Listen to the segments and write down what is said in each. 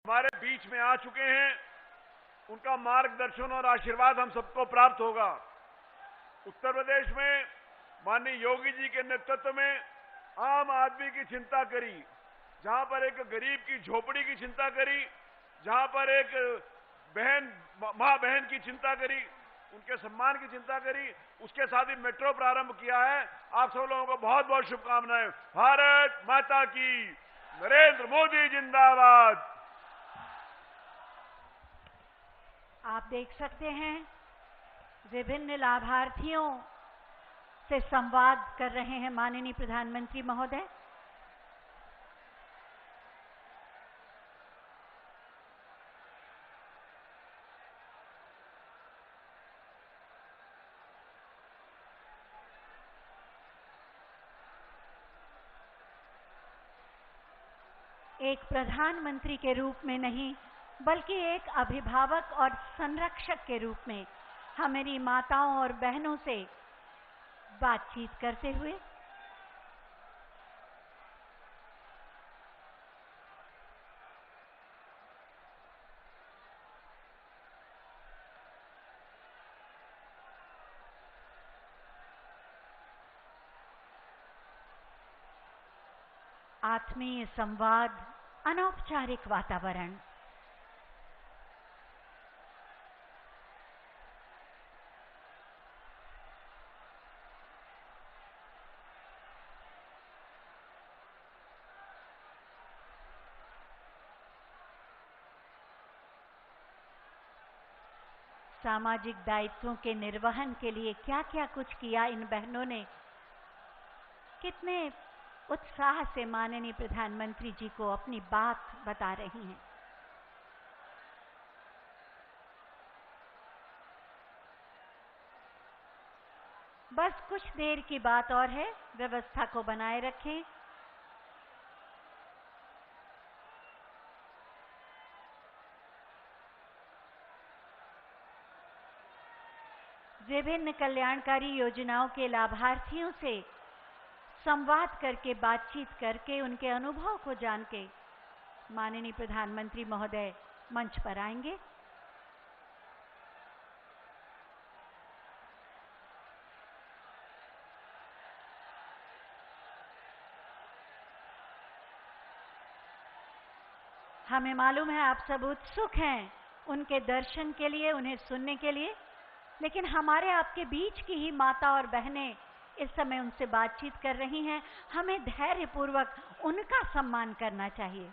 हमारे बीच में आ चुके हैं, उनका मार्गदर्शन और आशीर्वाद हम सबको प्राप्त होगा। उत्तर प्रदेश में माननीय योगी जी के नेतृत्व में आम आदमी की चिंता करी, जहां पर एक गरीब की झोपड़ी की चिंता करी, जहां पर एक मां बहन की चिंता करी, उनके सम्मान की चिंता करी, उसके साथ ही मेट्रो प्रारंभ किया है। आप सब लोगों को बहुत बहुत शुभकामनाएं। भारत माता की, नरेंद्र मोदी जिंदाबाद। आप देख सकते हैं विभिन्न लाभार्थियों से संवाद कर रहे हैं माननीय प्रधानमंत्री महोदय। एक प्रधानमंत्री के रूप में नहीं, बल्कि एक अभिभावक और संरक्षक के रूप में हमारी माताओं और बहनों से बातचीत करते हुए आत्मीय संवाद, अनौपचारिक वातावरण। सामाजिक दायित्वों के निर्वहन के लिए क्या क्या कुछ किया इन बहनों ने, कितने उत्साह से माननीय प्रधानमंत्री जी को अपनी बात बता रही हैं। बस कुछ देर की बात और है, व्यवस्था को बनाए रखें। विभिन्न कल्याणकारी योजनाओं के लाभार्थियों से संवाद करके, बातचीत करके, उनके अनुभव को जान के माननीय प्रधानमंत्री महोदय मंच पर आएंगे। हमें मालूम है आप सब उत्सुक हैं उनके दर्शन के लिए, उन्हें सुनने के लिए, लेकिन हमारे आपके बीच की ही माता और बहनें इस समय उनसे बातचीत कर रही हैं। हमें धैर्यपूर्वक उनका सम्मान करना चाहिए।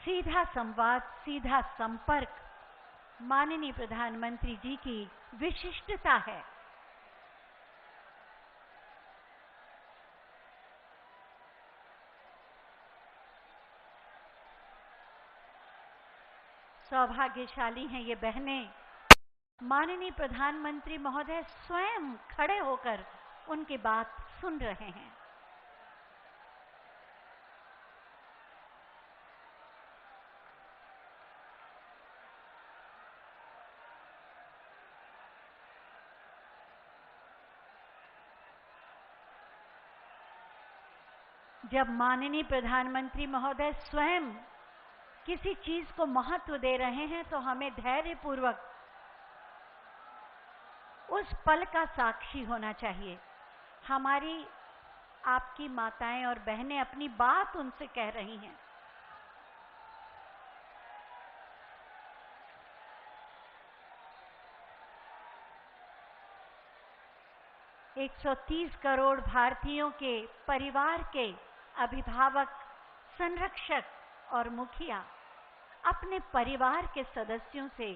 सीधा संवाद, सीधा संपर्क माननीय प्रधानमंत्री जी की विशिष्टता है। सौभाग्यशाली हैं ये बहनें, माननीय प्रधानमंत्री महोदय स्वयं खड़े होकर उनकी बात सुन रहे हैं। जब माननीय प्रधानमंत्री महोदय स्वयं किसी चीज को महत्व दे रहे हैं तो हमें धैर्यपूर्वक उस पल का साक्षी होना चाहिए। हमारी आपकी माताएं और बहनें अपनी बात उनसे कह रही हैं। एक 130 करोड़ भारतीयों के परिवार के अभिभावक, संरक्षक और मुखिया अपने परिवार के सदस्यों से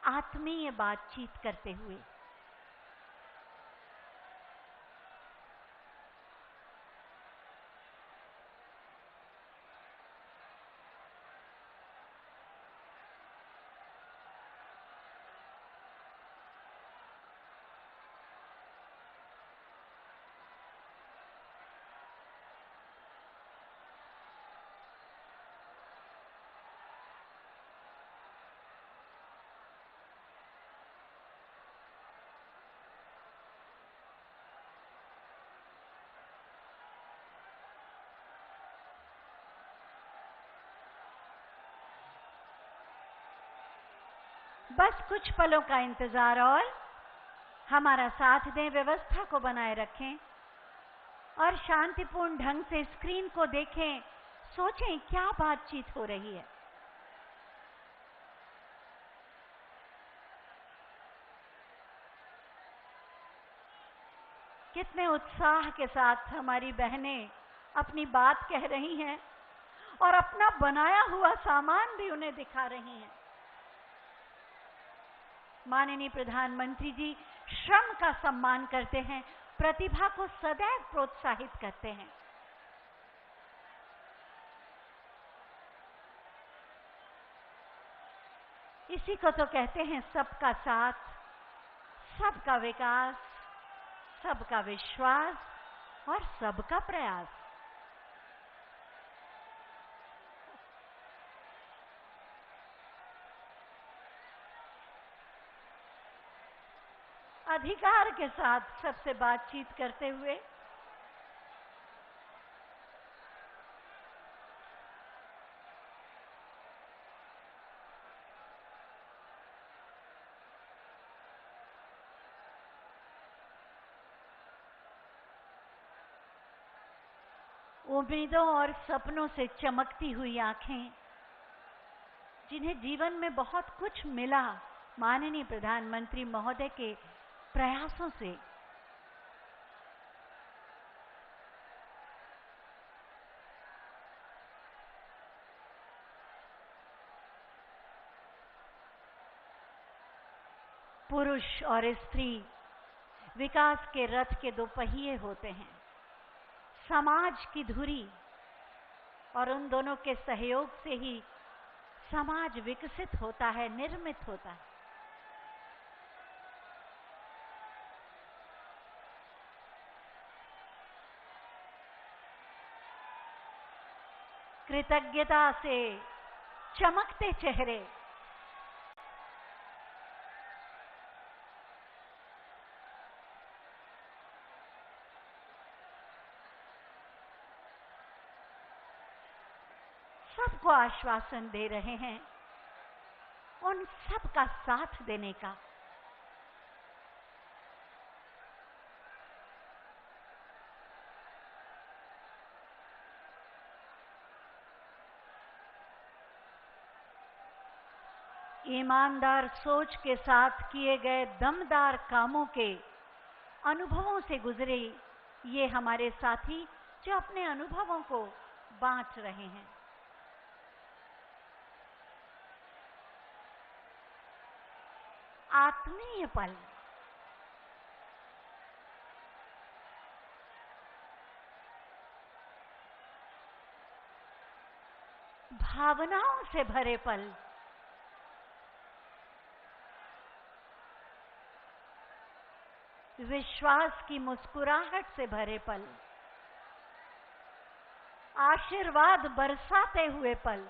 आत्मीय बातचीत करते हुए बस कुछ पलों का इंतजार और हमारा साथ दें, व्यवस्था को बनाए रखें और शांतिपूर्ण ढंग से स्क्रीन को देखें, सोचें क्या बातचीत हो रही है। कितने उत्साह के साथ हमारी बहनें अपनी बात कह रही हैं और अपना बनाया हुआ सामान भी उन्हें दिखा रही हैं। माननीय प्रधानमंत्री जी श्रम का सम्मान करते हैं, प्रतिभा को सदैव प्रोत्साहित करते हैं। इसी को तो कहते हैं सबका साथ, सबका विकास, सबका विश्वास और सबका प्रयास। अधिकार के साथ सबसे बातचीत करते हुए उम्मीदों और सपनों से चमकती हुई आंखें, जिन्हें जीवन में बहुत कुछ मिला माननीय प्रधानमंत्री महोदय के प्रयासों से, पुरुष और स्त्री विकास के रथ के दो पहिए होते हैं, समाज की धुरी, और उन दोनों के सहयोग से ही समाज विकसित होता है, निर्मित होता है। कृतज्ञता से चमकते चेहरे, सबको आश्वासन दे रहे हैं उन सबका साथ देने का। ईमानदार सोच के साथ किए गए दमदार कामों के अनुभवों से गुजरे ये हमारे साथी, जो अपने अनुभवों को बांट रहे हैं। आत्मीय पल, भावनाओं से भरे पल, विश्वास की मुस्कुराहट से भरे पल, आशीर्वाद बरसाते हुए पल,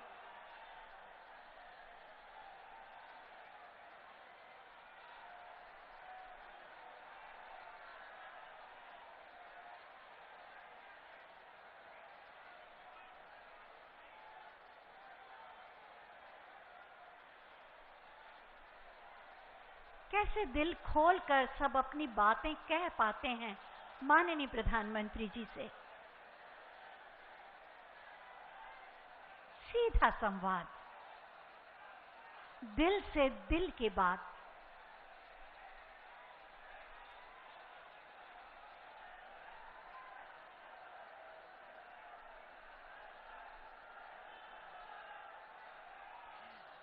कैसे दिल खोलकर सब अपनी बातें कह पाते हैं माननीय प्रधानमंत्री जी से। सीधा संवाद, दिल से दिल की बात।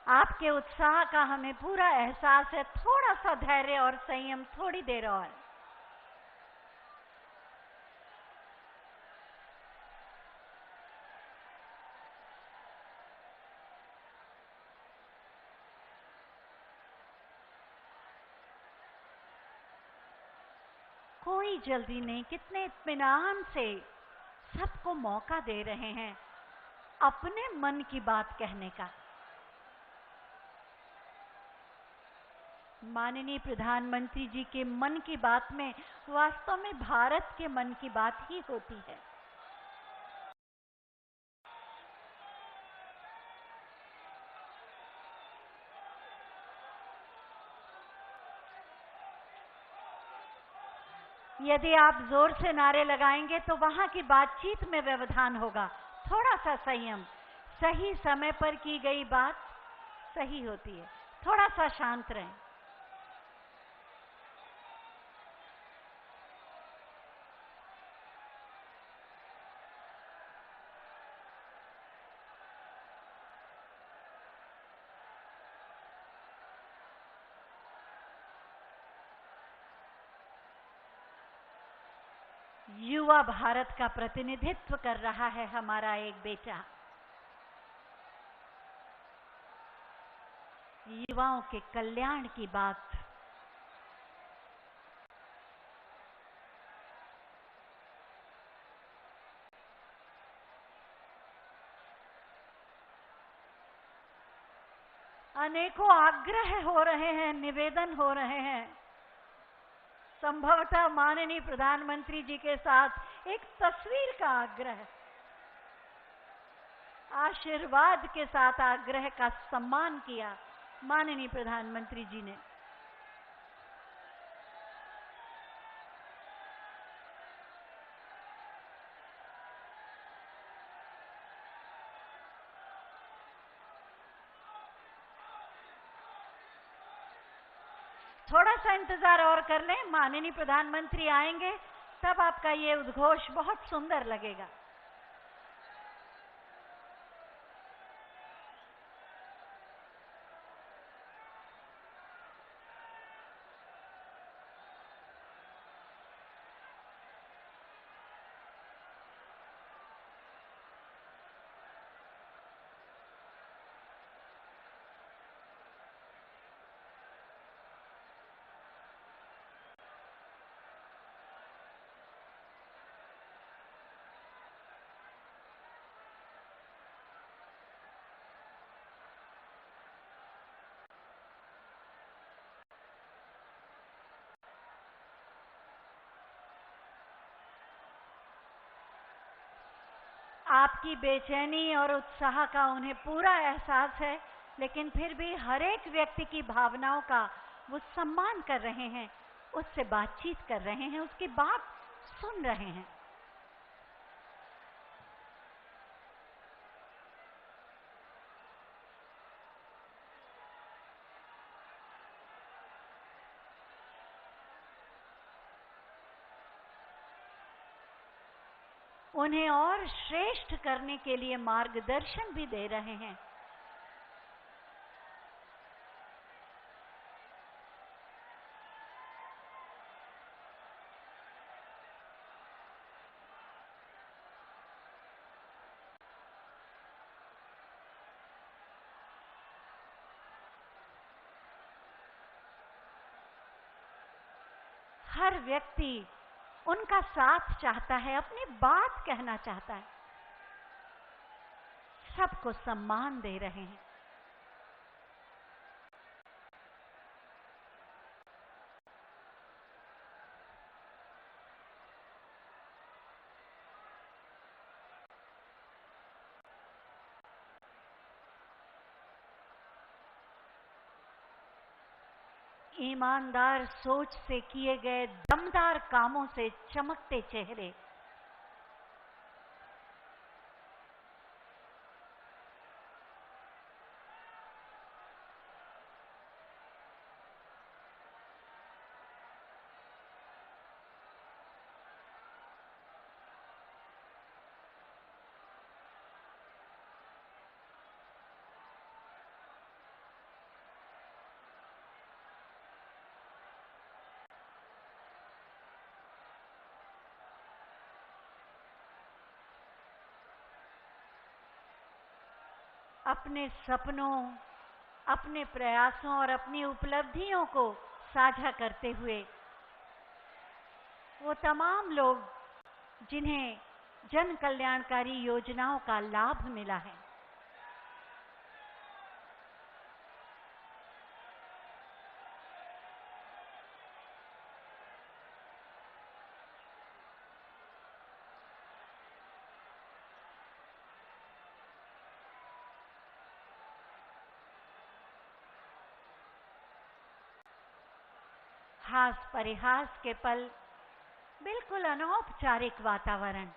आपके उत्साह का हमें पूरा एहसास है। थोड़ा सा धैर्य और संयम, थोड़ी देर और। कोई जल्दी नहीं, कितने इत्मीनान से सबको मौका दे रहे हैं अपने मन की बात कहने का। माननीय प्रधानमंत्री जी के मन की बात में वास्तव में भारत के मन की बात ही होती है। यदि आप जोर से नारे लगाएंगे तो वहां की बातचीत में व्यवधान होगा। थोड़ा सा संयम, सही समय पर की गई बात सही होती है। थोड़ा सा शांत रहें। युवा भारत का प्रतिनिधित्व कर रहा है हमारा एक बेटा। युवाओं के कल्याण की बात। अनेकों आग्रह हो रहे हैं, निवेदन हो रहे हैं। संभवतः माननीय प्रधानमंत्री जी के साथ एक तस्वीर का आग्रह, आशीर्वाद के साथ आग्रह का सम्मान किया माननीय प्रधानमंत्री जी ने। थोड़ा सा इंतजार और कर लें, माननीय प्रधानमंत्री आएंगे तब आपका ये उद्घोष बहुत सुंदर लगेगा। आपकी बेचैनी और उत्साह का उन्हें पूरा एहसास है, लेकिन फिर भी हर एक व्यक्ति की भावनाओं का वो सम्मान कर रहे हैं, उससे बातचीत कर रहे हैं, उसकी बात सुन रहे हैं। उन्हें और श्रेष्ठ करने के लिए मार्गदर्शन भी दे रहे हैं। हर व्यक्ति उनका साथ चाहता है, अपनी बात कहना चाहता है। सबको सम्मान दे रहे हैं। ईमानदार सोच से किए गए दमदार कामों से चमकते चेहरे। अपने सपनों, अपने प्रयासों और अपनी उपलब्धियों को साझा करते हुए वो तमाम लोग जिन्हें जन कल्याणकारी योजनाओं का लाभ मिला है, हास परिहास के पल बिल्कुल अनौपचारिक वातावरण।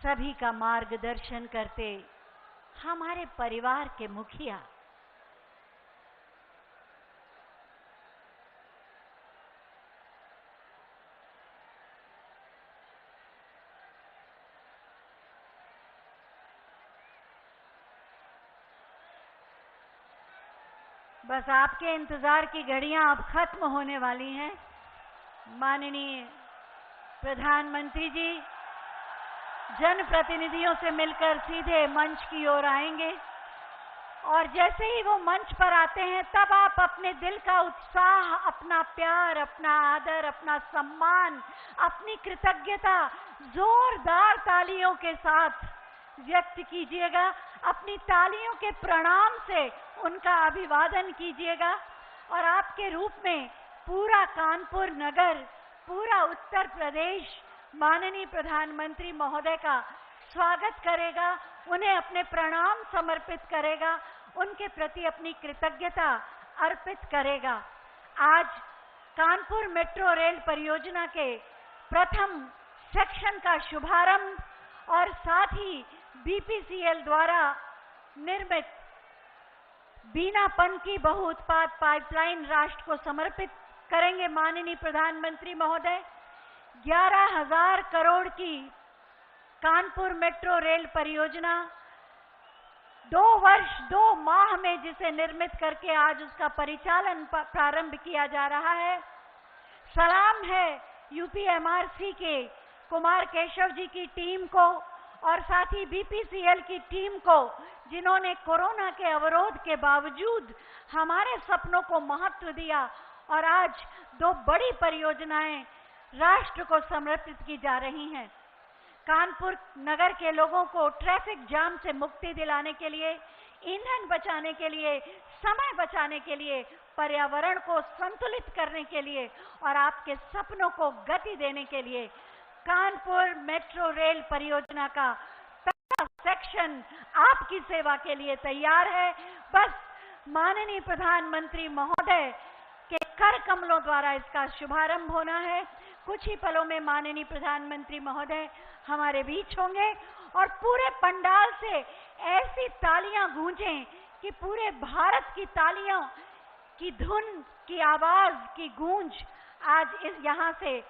सभी का मार्गदर्शन करते हमारे परिवार के मुखिया, बस आपके इंतजार की घड़ियां अब खत्म होने वाली हैं। माननीय प्रधानमंत्री जी जनप्रतिनिधियों से मिलकर सीधे मंच की ओर आएंगे और जैसे ही वो मंच पर आते हैं तब आप अपने दिल का उत्साह, अपना प्यार, अपना आदर, अपना सम्मान, अपनी कृतज्ञता जोरदार तालियों के साथ व्यक्त कीजिएगा। अपनी तालियों के प्रणाम से उनका अभिवादन कीजिएगा और आपके रूप में पूरा कानपुर नगर, पूरा उत्तर प्रदेश माननीय प्रधानमंत्री महोदय का स्वागत करेगा, उन्हें अपने प्रणाम समर्पित करेगा, उनके प्रति अपनी कृतज्ञता अर्पित करेगा। आज कानपुर मेट्रो रेल परियोजना के प्रथम सेक्शन का शुभारंभ और साथ ही बीपीसीएल द्वारा निर्मित बीना पनकी बहु उत्पाद पाइपलाइन राष्ट्र को समर्पित करेंगे माननीय प्रधानमंत्री महोदय। 11,000 करोड़ की कानपुर मेट्रो रेल परियोजना 2 वर्ष 2 माह में जिसे निर्मित करके आज उसका परिचालन प्रारंभ किया जा रहा है। सलाम है यूपीएमआरसी के कुमार केशव जी की टीम को और साथ ही बीपीसीएल की टीम को, जिन्होंने कोरोना के अवरोध के बावजूद हमारे सपनों को महत्व दिया और आज 2 बड़ी परियोजनाएं राष्ट्र को समर्पित की जा रही हैं। कानपुर नगर के लोगों को ट्रैफिक जाम से मुक्ति दिलाने के लिए, ईंधन बचाने के लिए, समय बचाने के लिए, पर्यावरण को संतुलित करने के लिए और आपके सपनों को गति देने के लिए कानपुर मेट्रो रेल परियोजना का पहला सेक्शन आपकी सेवा के लिए तैयार है। बस माननीय प्रधानमंत्री महोदय के कर कमलों द्वारा इसका शुभारंभ होना है। कुछ ही पलों में माननीय प्रधानमंत्री महोदय हमारे बीच होंगे और पूरे पंडाल से ऐसी तालियां गूंजें कि पूरे भारत की तालियों की धुन की आवाज की गूंज आज इस यहाँ से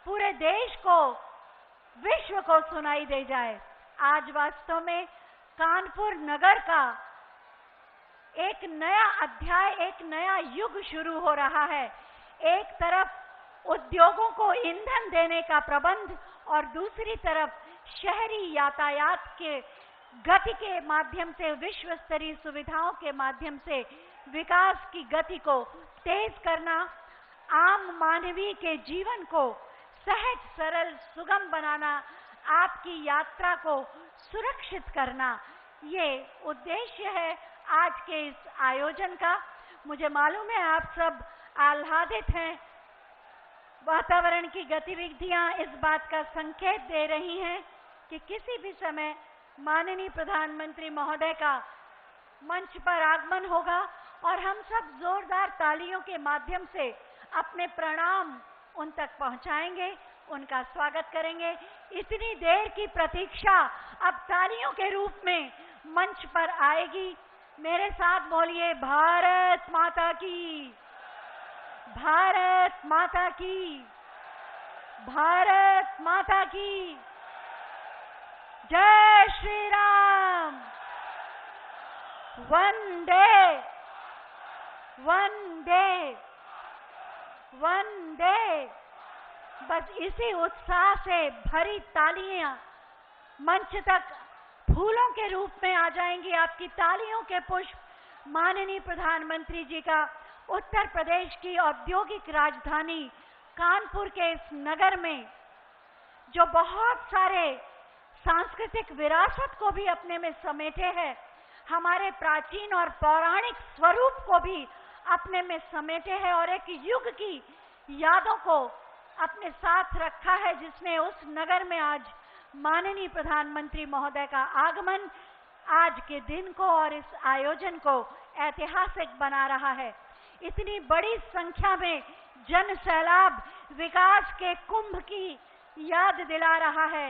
पूरे देश को, विश्व को सुनाई दे जाए। आज वास्तव में कानपुर नगर का एक नया अध्याय, एक नया युग शुरू हो रहा है। एक तरफ उद्योगों को ईंधन देने का प्रबंध और दूसरी तरफ शहरी यातायात के गति के माध्यम से, विश्व स्तरीय सुविधाओं के माध्यम से विकास की गति को तेज करना, आम मानवीय के जीवन को सहज, सरल, सुगम बनाना, आपकी यात्रा को सुरक्षित करना, ये उद्देश्य है आज के इस आयोजन का। मुझे मालूम है आप सब आह्लादित हैं। वातावरण की गतिविधियां इस बात का संकेत दे रही हैं कि किसी भी समय माननीय प्रधानमंत्री महोदय का मंच पर आगमन होगा और हम सब जोरदार तालियों के माध्यम से अपने प्रणाम उन तक पहुंचाएंगे, उनका स्वागत करेंगे। इतनी देर की प्रतीक्षा अब तालियों के रूप में मंच पर आएगी। मेरे साथ बोलिए, भारत माता की, भारत माता की, भारत माता की। जय श्री राम। वंदे वंदे वंदे। बस इसी उत्साह से भरी तालियां मंच तक फूलों के रूप में आ जाएंगी। आपकी तालियों के पुष्प माननीय प्रधानमंत्री जी का उत्तर प्रदेश की औद्योगिक राजधानी कानपुर के इस नगर में जो बहुत सारे सांस्कृतिक विरासत को भी अपने में समेटे है, हमारे प्राचीन और पौराणिक स्वरूप को भी अपने में समेटे है और एक युग की यादों को अपने साथ रखा है, जिसमें उस नगर में आज माननीय प्रधानमंत्री महोदय का आगमन आज के दिन को और इस आयोजन को ऐतिहासिक बना रहा है। इतनी बड़ी संख्या में जन सैलाब विकास के कुंभ की याद दिला रहा है।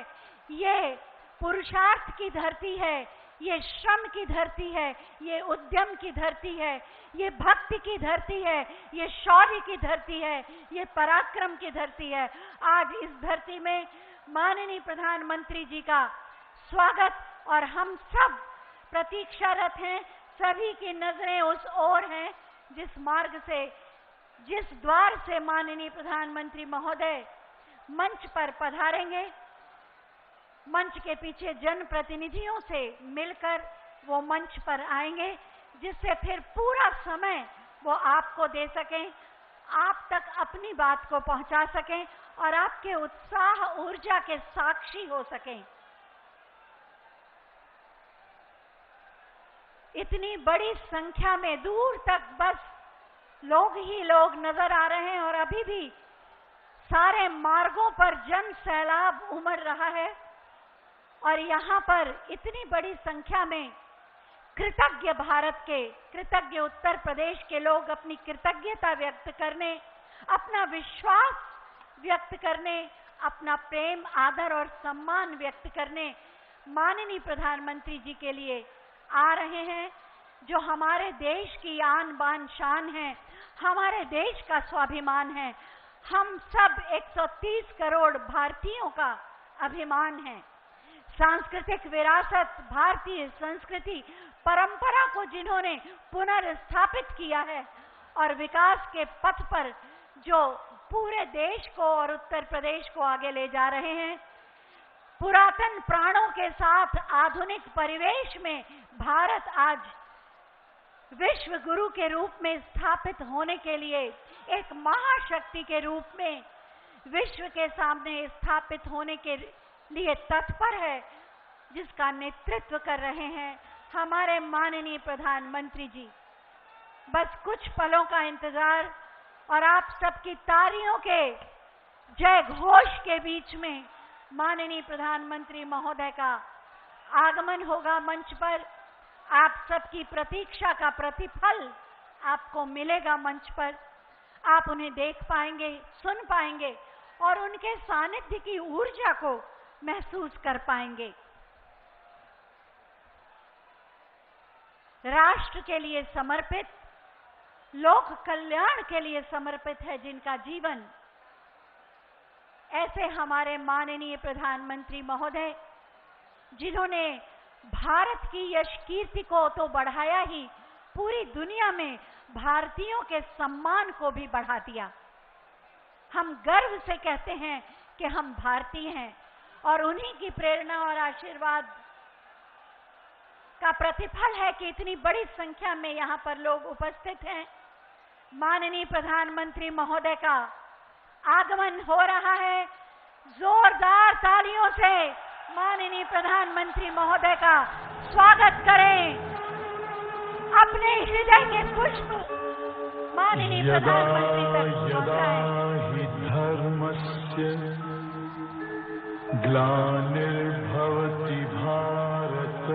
ये पुरुषार्थ की धरती है, ये श्रम की धरती है, ये उद्यम की धरती है, ये भक्ति की धरती है, ये शौर्य की धरती है, ये पराक्रम की धरती है। आज इस धरती में माननीय प्रधानमंत्री जी का स्वागत और हम सब प्रतीक्षारत हैं। सभी की नजरें उस ओर हैं जिस मार्ग से, जिस द्वार से माननीय प्रधानमंत्री महोदय मंच पर पधारेंगे। मंच के पीछे जनप्रतिनिधियों से मिलकर वो मंच पर आएंगे, जिससे फिर पूरा समय वो आपको दे सकें, आप तक अपनी बात को पहुंचा सकें और आपके उत्साह ऊर्जा के साक्षी हो सकें। इतनी बड़ी संख्या में दूर तक बस लोग ही लोग नजर आ रहे हैं और अभी भी सारे मार्गों पर जन सैलाब उमड़ रहा है और यहाँ पर इतनी बड़ी संख्या में कृतज्ञ भारत के, कृतज्ञ उत्तर प्रदेश के लोग अपनी कृतज्ञता व्यक्त करने, अपना विश्वास व्यक्त करने, अपना प्रेम, आदर और सम्मान व्यक्त करने माननीय प्रधानमंत्री जी के लिए आ रहे हैं, जो हमारे देश की आन बान शान है, हमारे देश का स्वाभिमान है। हम सब 130 करोड़ भारतीयों का अभिमान है। सांस्कृतिक विरासत, भारतीय संस्कृति परंपरा को जिन्होंने पुनर्स्थापित किया है और विकास के पथ पर जो पूरे देश को और उत्तर प्रदेश को आगे ले जा रहे हैं, पुरातन प्राणों के साथ आधुनिक परिवेश में भारत आज विश्व गुरु के रूप में स्थापित होने के लिए, एक महाशक्ति के रूप में विश्व के सामने स्थापित होने के लिए तत्पर है, जिसका नेतृत्व कर रहे हैं हमारे माननीय प्रधानमंत्री जी। बस कुछ पलों का इंतजार और आप सबकी तालियों के जय घोष के बीच में माननीय प्रधानमंत्री महोदय का आगमन होगा मंच पर। आप सबकी प्रतीक्षा का प्रतिफल आपको मिलेगा मंच पर। आप उन्हें देख पाएंगे, सुन पाएंगे और उनके सानिध्य की ऊर्जा को महसूस कर पाएंगे। राष्ट्र के लिए समर्पित, लोक कल्याण के लिए समर्पित है जिनका जीवन, ऐसे हमारे माननीय प्रधानमंत्री महोदय, जिन्होंने भारत की यश कीर्ति को तो बढ़ाया ही, पूरी दुनिया में भारतीयों के सम्मान को भी बढ़ा दिया। हम गर्व से कहते हैं कि हम भारतीय हैं और उन्हीं की प्रेरणा और आशीर्वाद का प्रतिफल है कि इतनी बड़ी संख्या में यहाँ पर लोग उपस्थित हैं। माननीय प्रधानमंत्री महोदय का आगमन हो रहा है। जोरदार तालियों से माननीय प्रधानमंत्री महोदय का स्वागत करें। अपने हृदय के पुष्प माननीय प्रधानमंत्री तक पहुंचाएं। धर्मस्य ग्लानिर्भवति भारत,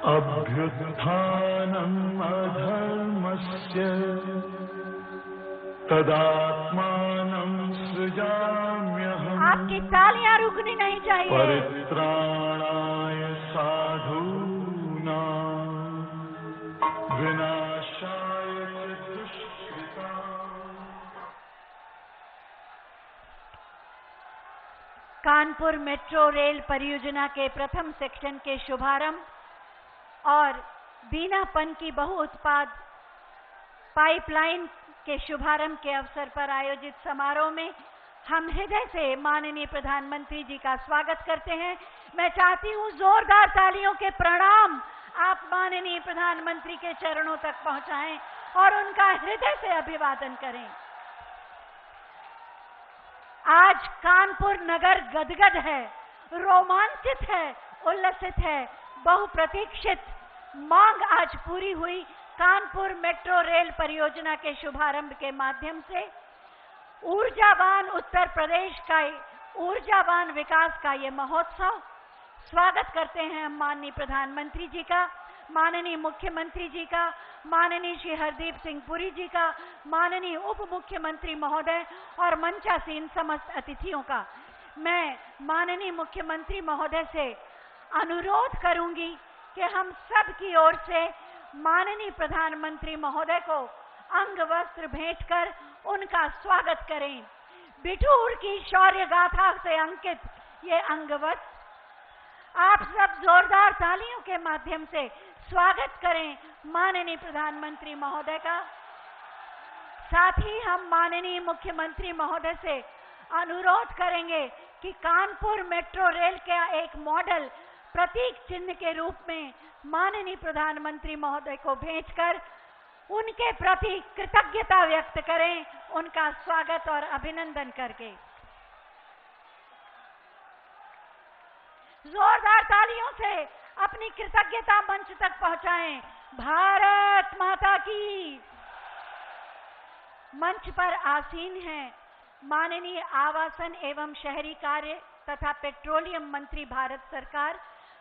अभ्युत्थानम् अधर्मस्य तदात्मानं सृजाम्यहम्। आपकी तालियां रुकनी नहीं चाहिए। परित्राणाय साधूनां विनाशाय दुष्कृताम्। कानपुर मेट्रो रेल परियोजना के प्रथम सेक्शन के शुभारंभ और बीनापन की बहुउत्पाद पाइपलाइन के शुभारंभ के अवसर पर आयोजित समारोह में हम हृदय से माननीय प्रधानमंत्री जी का स्वागत करते हैं। मैं चाहती हूँ जोरदार तालियों के प्रणाम आप माननीय प्रधानमंत्री के चरणों तक पहुंचाएं और उनका हृदय से अभिवादन करें। आज कानपुर नगर गदगद है, रोमांचित है, उल्लसित है। बहुप्रतीक्षित मांग आज पूरी हुई। कानपुर मेट्रो रेल परियोजना के शुभारंभ के माध्यम से ऊर्जावान उत्तर प्रदेश का, ऊर्जावान विकास का ये महोत्सव। स्वागत करते हैं हम माननीय प्रधानमंत्री जी का, माननीय मुख्यमंत्री जी का, माननीय श्री हरदीप सिंह पुरी जी का, माननीय उप मुख्यमंत्री महोदय और मंचासीन समस्त अतिथियों का। मैं माननीय मुख्यमंत्री महोदय से अनुरोध करूंगी कि हम सब की ओर से माननीय प्रधानमंत्री महोदय को अंग वस्त्र भेंट कर उनका स्वागत करें। बिठूर की शौर्य गाथा से अंकित ये अंग वस्त्र आप सब जोरदार तालियों के माध्यम से स्वागत करें माननीय प्रधानमंत्री महोदय का। साथ ही हम माननीय मुख्यमंत्री महोदय से अनुरोध करेंगे कि कानपुर मेट्रो रेल का एक मॉडल प्रतीक चिन्ह के रूप में माननीय प्रधानमंत्री महोदय को भेजकर उनके प्रति कृतज्ञता व्यक्त करें, उनका स्वागत और अभिनंदन करके। जोरदार तालियों से अपनी कृतज्ञता मंच तक पहुंचाएं। भारत माता की। मंच पर आसीन हैं माननीय आवासन एवं शहरी कार्य तथा पेट्रोलियम मंत्री भारत सरकार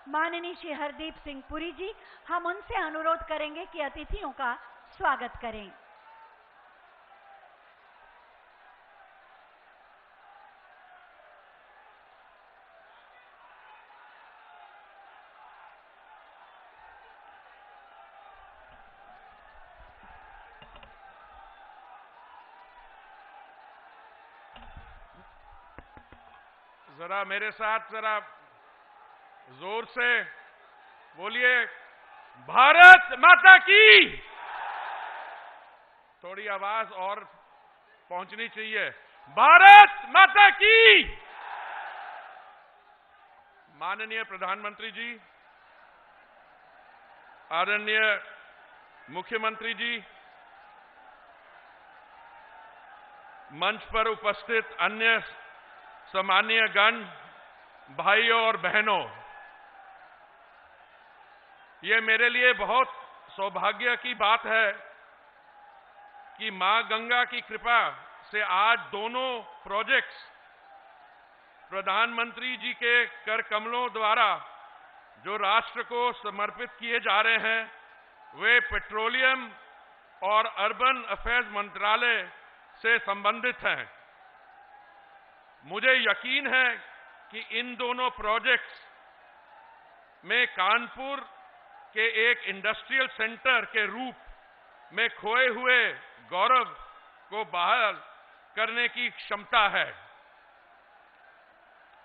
माननीय श्री हरदीप सिंह पुरी जी। हम उनसे अनुरोध करेंगे कि अतिथियों का स्वागत करें। जरा मेरे साथ जरा जोर से बोलिए, भारत माता की। थोड़ी आवाज और पहुंचनी चाहिए। भारत माता की। माननीय प्रधानमंत्री जी, आदरणीय मुख्यमंत्री जी, मंच पर उपस्थित अन्य सम्मानीय गण, भाइयों और बहनों, ये मेरे लिए बहुत सौभाग्य की बात है कि मां गंगा की कृपा से आज दोनों प्रोजेक्ट्स प्रधानमंत्री जी के कर कमलों द्वारा जो राष्ट्र को समर्पित किए जा रहे हैं, वे पेट्रोलियम और अर्बन अफेयर्स मंत्रालय से संबंधित हैं। मुझे यकीन है कि इन दोनों प्रोजेक्ट्स में कानपुर के एक इंडस्ट्रियल सेंटर के रूप में खोए हुए गौरव को बहाल करने की क्षमता है।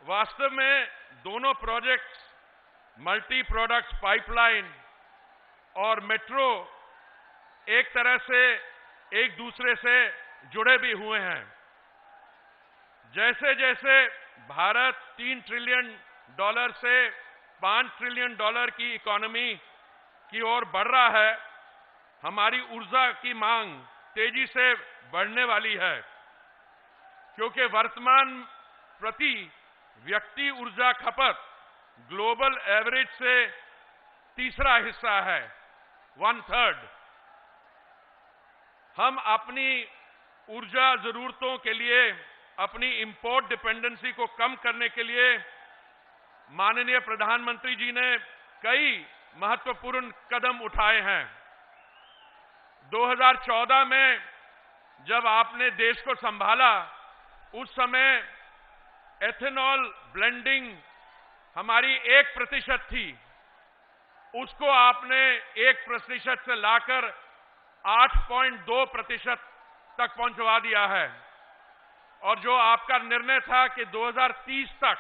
वास्तव में दोनों प्रोजेक्ट्स मल्टी प्रोडक्ट्स पाइपलाइन और मेट्रो एक तरह से एक दूसरे से जुड़े भी हुए हैं। जैसे जैसे भारत $3 ट्रिलियन से $5 ट्रिलियन की इकोनॉमी की ओर बढ़ रहा है, हमारी ऊर्जा की मांग तेजी से बढ़ने वाली है, क्योंकि वर्तमान प्रति व्यक्ति ऊर्जा खपत ग्लोबल एवरेज से तीसरा हिस्सा है, 1/3। हम अपनी ऊर्जा जरूरतों के लिए अपनी इंपोर्ट डिपेंडेंसी को कम करने के लिए माननीय प्रधानमंत्री जी ने कई महत्वपूर्ण कदम उठाए हैं। 2014 में जब आपने देश को संभाला, उस समय एथेनॉल ब्लेंडिंग हमारी 1% थी, उसको आपने 1% से लाकर 8.2% तक पहुंचवा दिया है। और जो आपका निर्णय था कि 2030 तक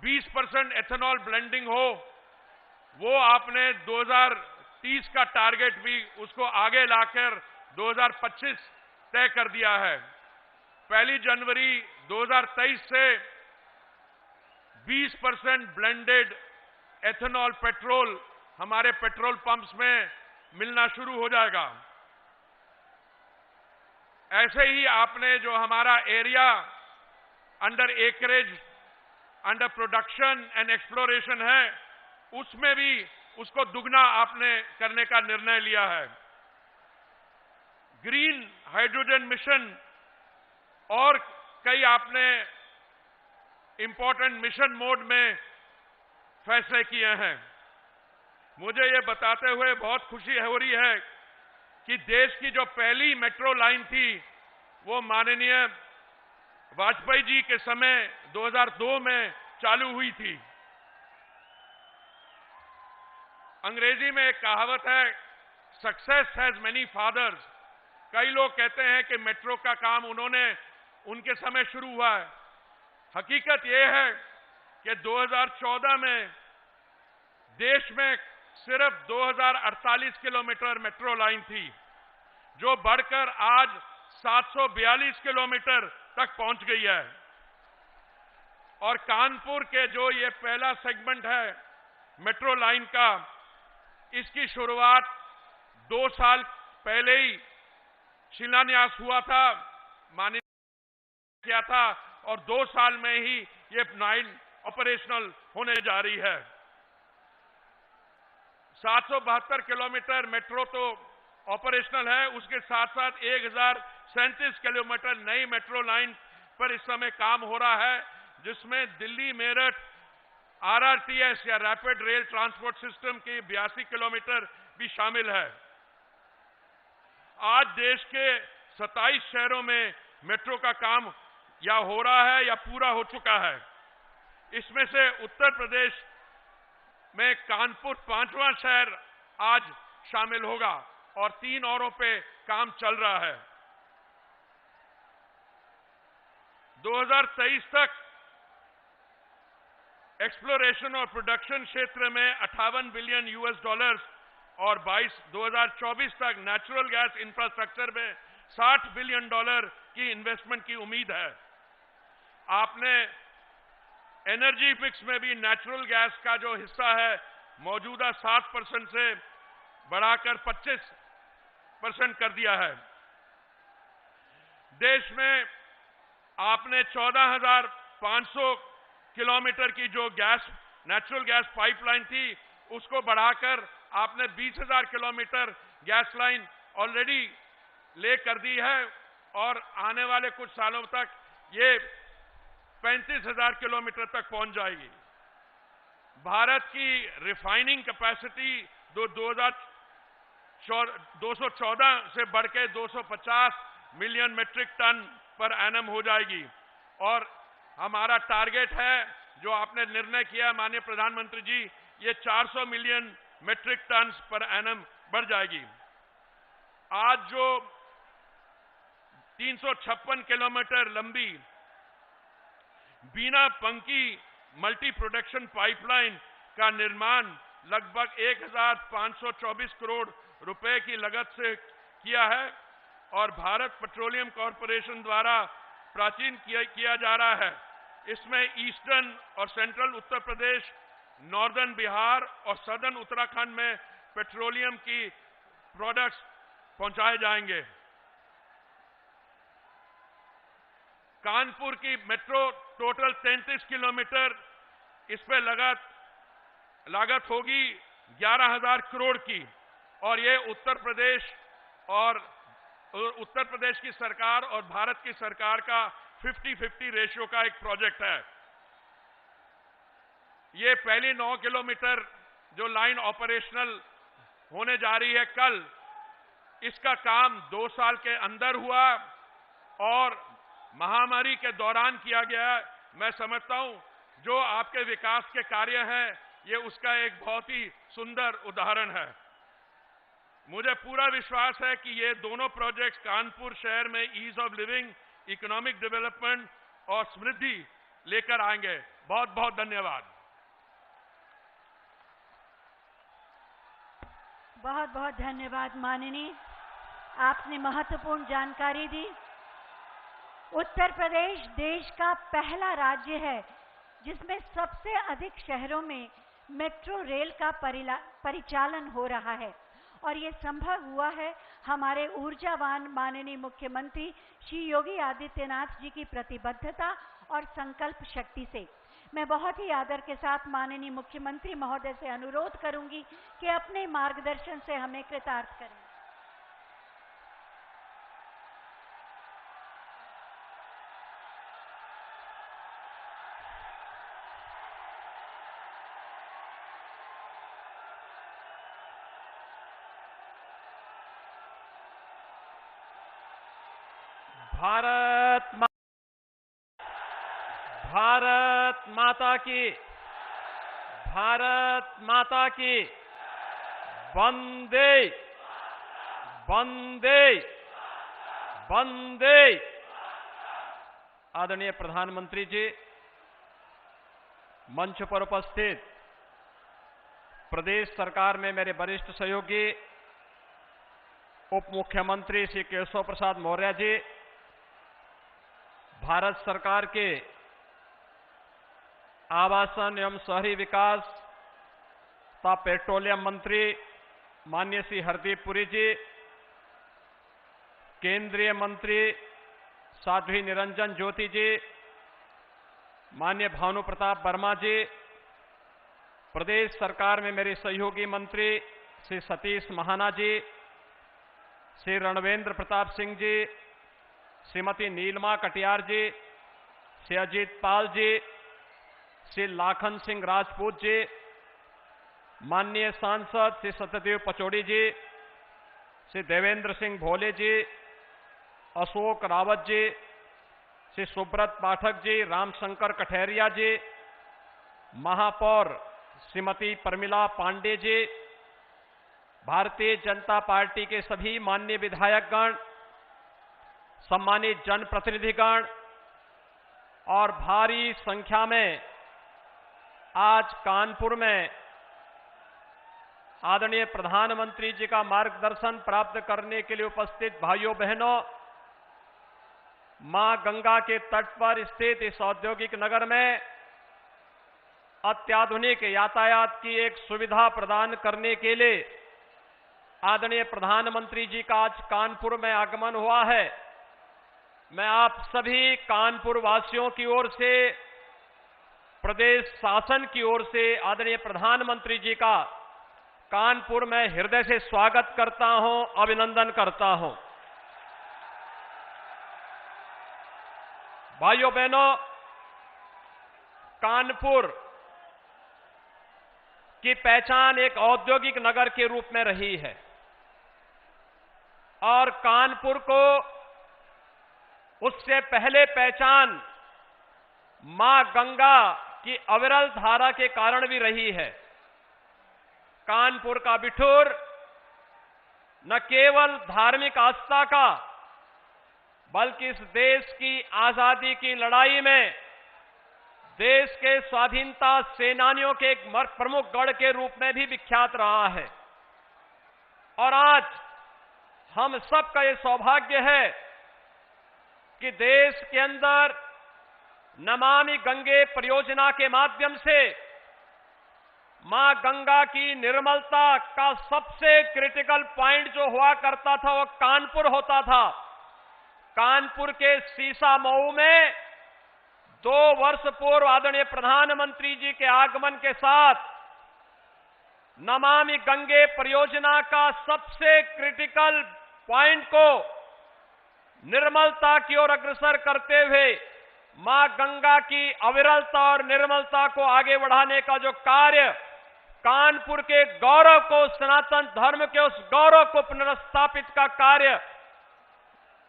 20% एथेनॉल ब्लेंडिंग हो, वो आपने 2030 का टारगेट भी उसको आगे लाकर 2025 तय कर दिया है। 1 जनवरी 2023 से 20% ब्लेंडेड एथेनॉल पेट्रोल हमारे पेट्रोल पंप्स में मिलना शुरू हो जाएगा। ऐसे ही आपने जो हमारा area under acreage, under production and exploration है, उसमें भी उसको दुगना आपने करने का निर्णय लिया है। ग्रीन हाइड्रोजन मिशन और कई आपने इंपॉर्टेंट मिशन मोड में फैसले किए हैं। मुझे ये बताते हुए बहुत खुशी हो रही है कि देश की जो पहली मेट्रो लाइन थी वो माननीय वाजपेयी जी के समय 2002 में चालू हुई थी। अंग्रेजी में एक कहावत है, सक्सेस हैज मेनी फादर्स। कई लोग कहते हैं कि मेट्रो का काम उनके समय शुरू हुआ है। हकीकत यह है कि 2014 में देश में सिर्फ 2048 किलोमीटर मेट्रो लाइन थी, जो बढ़कर आज 742 किलोमीटर तक पहुंच गई है। और कानपुर के जो ये पहला सेगमेंट है मेट्रो लाइन का, इसकी शुरुआत 2 साल पहले ही शिलान्यास हुआ था, माननीय किया था, और 2 साल में ही ये लाइन ऑपरेशनल होने जा रही है। 772 किलोमीटर मेट्रो तो ऑपरेशनल है, उसके साथ साथ 1037 किलोमीटर नई मेट्रो लाइन पर इस समय काम हो रहा है, जिसमें दिल्ली मेरठ आरआरटीएस या रैपिड रेल ट्रांसपोर्ट सिस्टम के 82 किलोमीटर भी शामिल है। आज देश के 27 शहरों में मेट्रो का काम या हो रहा है या पूरा हो चुका है। इसमें से उत्तर प्रदेश में कानपुर 5वां शहर आज शामिल होगा और 3 औरों पे काम चल रहा है। 2023 तक एक्सप्लोरेशन और प्रोडक्शन क्षेत्र में 58 बिलियन $, और 2024 तक नेचुरल गैस इंफ्रास्ट्रक्चर में $60 बिलियन की इन्वेस्टमेंट की उम्मीद है। आपने एनर्जी मिक्स में भी नेचुरल गैस का जो हिस्सा है मौजूदा 7% से बढ़ाकर 25% कर दिया है। देश में आपने 14,500 किलोमीटर की जो नेचुरल गैस पाइपलाइन थी उसको बढ़ाकर आपने 20,000 किलोमीटर गैस लाइन ऑलरेडी ले कर दी है, और आने वाले कुछ सालों तक ये 35,000 किलोमीटर तक पहुंच जाएगी। भारत की रिफाइनिंग कैपेसिटी 214 से बढ़ के 250 million metric ton per annum हो जाएगी, और हमारा टारगेट है जो आपने निर्णय किया माननीय प्रधानमंत्री जी, ये 400 million metric ton per annum बढ़ जाएगी। आज जो 356 किलोमीटर लंबी बिना पंकी मल्टी प्रोडक्शन पाइपलाइन का निर्माण लगभग 1,524 करोड़ रुपए की लागत से किया है, और भारत पेट्रोलियम कॉरपोरेशन द्वारा प्राचीन किया जा रहा है। इसमें ईस्टर्न और सेंट्रल उत्तर प्रदेश, नॉर्दर्न बिहार और सदर्न उत्तराखंड में पेट्रोलियम की प्रोडक्ट्स पहुंचाए जाएंगे। कानपुर की मेट्रो टोटल 33 किलोमीटर, इस पे लागत होगी 11,000 करोड़ की, और ये उत्तर प्रदेश की सरकार और भारत की सरकार का 50-50 रेशियो का एक प्रोजेक्ट है। ये पहली 9 किलोमीटर जो लाइन ऑपरेशनल होने जा रही है कल, इसका काम 2 साल के अंदर हुआ और महामारी के दौरान किया गया। मैं समझता हूं जो आपके विकास के कार्य हैं, ये उसका एक बहुत ही सुंदर उदाहरण है। मुझे पूरा विश्वास है कि ये दोनों प्रोजेक्ट्स कानपुर शहर में ease of living, economic development और समृद्धि लेकर आएंगे। बहुत बहुत धन्यवाद। बहुत बहुत धन्यवाद माननीय, आपने महत्वपूर्ण जानकारी दी। उत्तर प्रदेश देश का पहला राज्य है जिसमें सबसे अधिक शहरों में मेट्रो रेल का परिचालन हो रहा है, और ये संभव हुआ है हमारे ऊर्जावान माननीय मुख्यमंत्री श्री योगी आदित्यनाथ जी की प्रतिबद्धता और संकल्प शक्ति से। मैं बहुत ही आदर के साथ माननीय मुख्यमंत्री महोदय से अनुरोध करूंगी कि अपने मार्गदर्शन से हमें कृतार्थ करें। भारत माता की, भारत माता की, वंदे वंदे वंदे। आदरणीय प्रधानमंत्री जी, मंच पर उपस्थित प्रदेश सरकार में मेरे वरिष्ठ सहयोगी उप मुख्यमंत्री श्री केशव प्रसाद मौर्य जी, भारत सरकार के आवासन एवं शहरी विकास तथा पेट्रोलियम मंत्री माननीय श्री हरदीप पुरी जी, केंद्रीय मंत्री साध्वी निरंजन ज्योति जी, माननीय भानु प्रताप वर्मा जी, प्रदेश सरकार में मेरे सहयोगी मंत्री श्री सतीश महाना जी, श्री रणवेंद्र प्रताप सिंह जी, श्रीमती नीलमा कटियार जी, श्री अजीत पाल जी, श्री लाखन सिंह राजपूत जी, माननीय सांसद श्री सत्यदेव पचौड़ी जी, श्री देवेंद्र सिंह भोले जी, अशोक रावत जी, श्री सुब्रत पाठक जी, रामशंकर कठेरिया जी, महापौर श्रीमती परमिला पांडे जी, भारतीय जनता पार्टी के सभी माननीय विधायकगण, सम्मानित जनप्रतिनिधिगण और भारी संख्या में आज कानपुर में आदरणीय प्रधानमंत्री जी का मार्गदर्शन प्राप्त करने के लिए उपस्थित भाइयों बहनों, मां गंगा के तट पर स्थित इस औद्योगिक नगर में अत्याधुनिक यातायात की एक सुविधा प्रदान करने के लिए आदरणीय प्रधानमंत्री जी का आज कानपुर में आगमन हुआ है। मैं आप सभी कानपुर वासियों की ओर से, प्रदेश शासन की ओर से आदरणीय प्रधानमंत्री जी का कानपुर में हृदय से स्वागत करता हूं, अभिनंदन करता हूं। भाइयों बहनों, कानपुर की पहचान एक औद्योगिक नगर के रूप में रही है और कानपुर को उससे पहले पहचान मां गंगा की अविरल धारा के कारण भी रही है। कानपुर का बिठूर न केवल धार्मिक आस्था का, बल्कि इस देश की आजादी की लड़ाई में देश के स्वाधीनता सेनानियों के एक प्रमुख गढ़ के रूप में भी विख्यात रहा है। और आज हम सबका ये सौभाग्य है कि देश के अंदर नमामि गंगे परियोजना के माध्यम से मां गंगा की निर्मलता का सबसे क्रिटिकल पॉइंट जो हुआ करता था वो कानपुर होता था। कानपुर के सीसा मऊ में 2 वर्ष पूर्व आदरणीय प्रधानमंत्री जी के आगमन के साथ नमामि गंगे परियोजना का सबसे क्रिटिकल पॉइंट को निर्मलता की ओर अग्रसर करते हुए मां गंगा की अविरलता और निर्मलता को आगे बढ़ाने का जो कार्य, कानपुर के गौरव को, सनातन धर्म के उस गौरव को पुनर्स्थापित का कार्य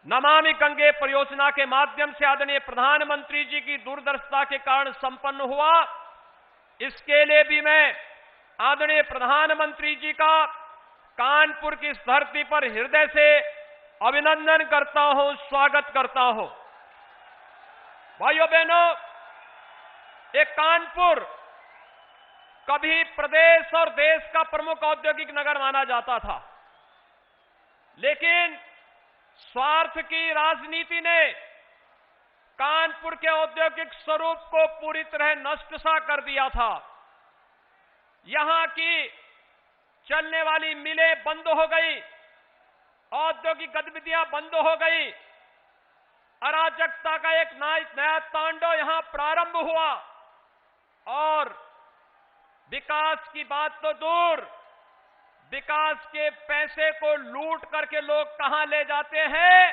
नमामि गंगे परियोजना के माध्यम से आदरणीय प्रधानमंत्री जी की दूरदर्शिता के कारण संपन्न हुआ। इसके लिए भी मैं आदरणीय प्रधानमंत्री जी का कानपुर की इस धरती पर हृदय से अभिनंदन करता हूं, स्वागत करता हूं। भाइयों बहनों, एक कानपुर कभी प्रदेश और देश का प्रमुख औद्योगिक नगर माना जाता था, लेकिन स्वार्थ की राजनीति ने कानपुर के औद्योगिक स्वरूप को पूरी तरह नष्ट सा कर दिया था। यहां की चलने वाली मिलें बंद हो गई, औद्योगिक गतिविधियां बंद हो गई। अराजकता का एक नया तांडव यहां प्रारंभ हुआ और विकास की बात तो दूर, विकास के पैसे को लूट करके लोग कहां ले जाते हैं।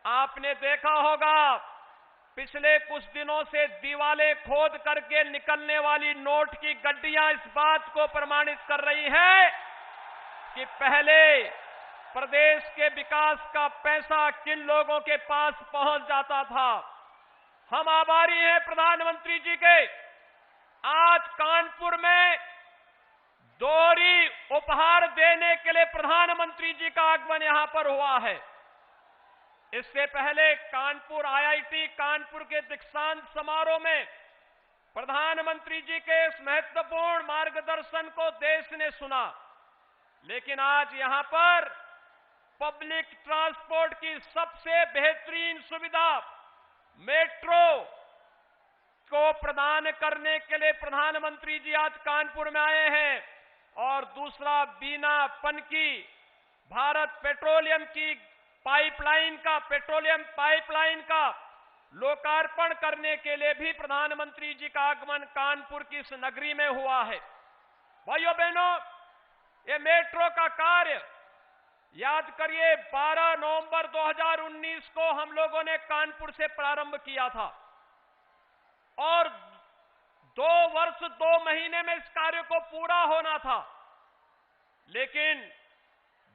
आपने देखा होगा पिछले कुछ दिनों से दीवालें खोद करके निकलने वाली नोट की गड्डियां इस बात को प्रमाणित कर रही है कि पहले प्रदेश के विकास का पैसा किन लोगों के पास पहुंच जाता था। हम आभारी हैं प्रधानमंत्री जी के। आज कानपुर में दोहरी उपहार देने के लिए प्रधानमंत्री जी का आगमन यहां पर हुआ है। इससे पहले कानपुर आईआईटी कानपुर के दीक्षांत समारोह में प्रधानमंत्री जी के इस महत्वपूर्ण मार्गदर्शन को देश ने सुना, लेकिन आज यहां पर पब्लिक ट्रांसपोर्ट की सबसे बेहतरीन सुविधा मेट्रो को प्रदान करने के लिए प्रधानमंत्री जी आज कानपुर में आए हैं। और दूसरा, बिना पनकी भारत पेट्रोलियम की पेट्रोलियम पाइपलाइन का लोकार्पण करने के लिए भी प्रधानमंत्री जी का आगमन कानपुर की इस नगरी में हुआ है। भाइयों बहनों, ये मेट्रो का कार्य याद करिए 12 नवंबर 2019 को हम लोगों ने कानपुर से प्रारंभ किया था और 2 वर्ष 2 महीने में इस कार्य को पूरा होना था, लेकिन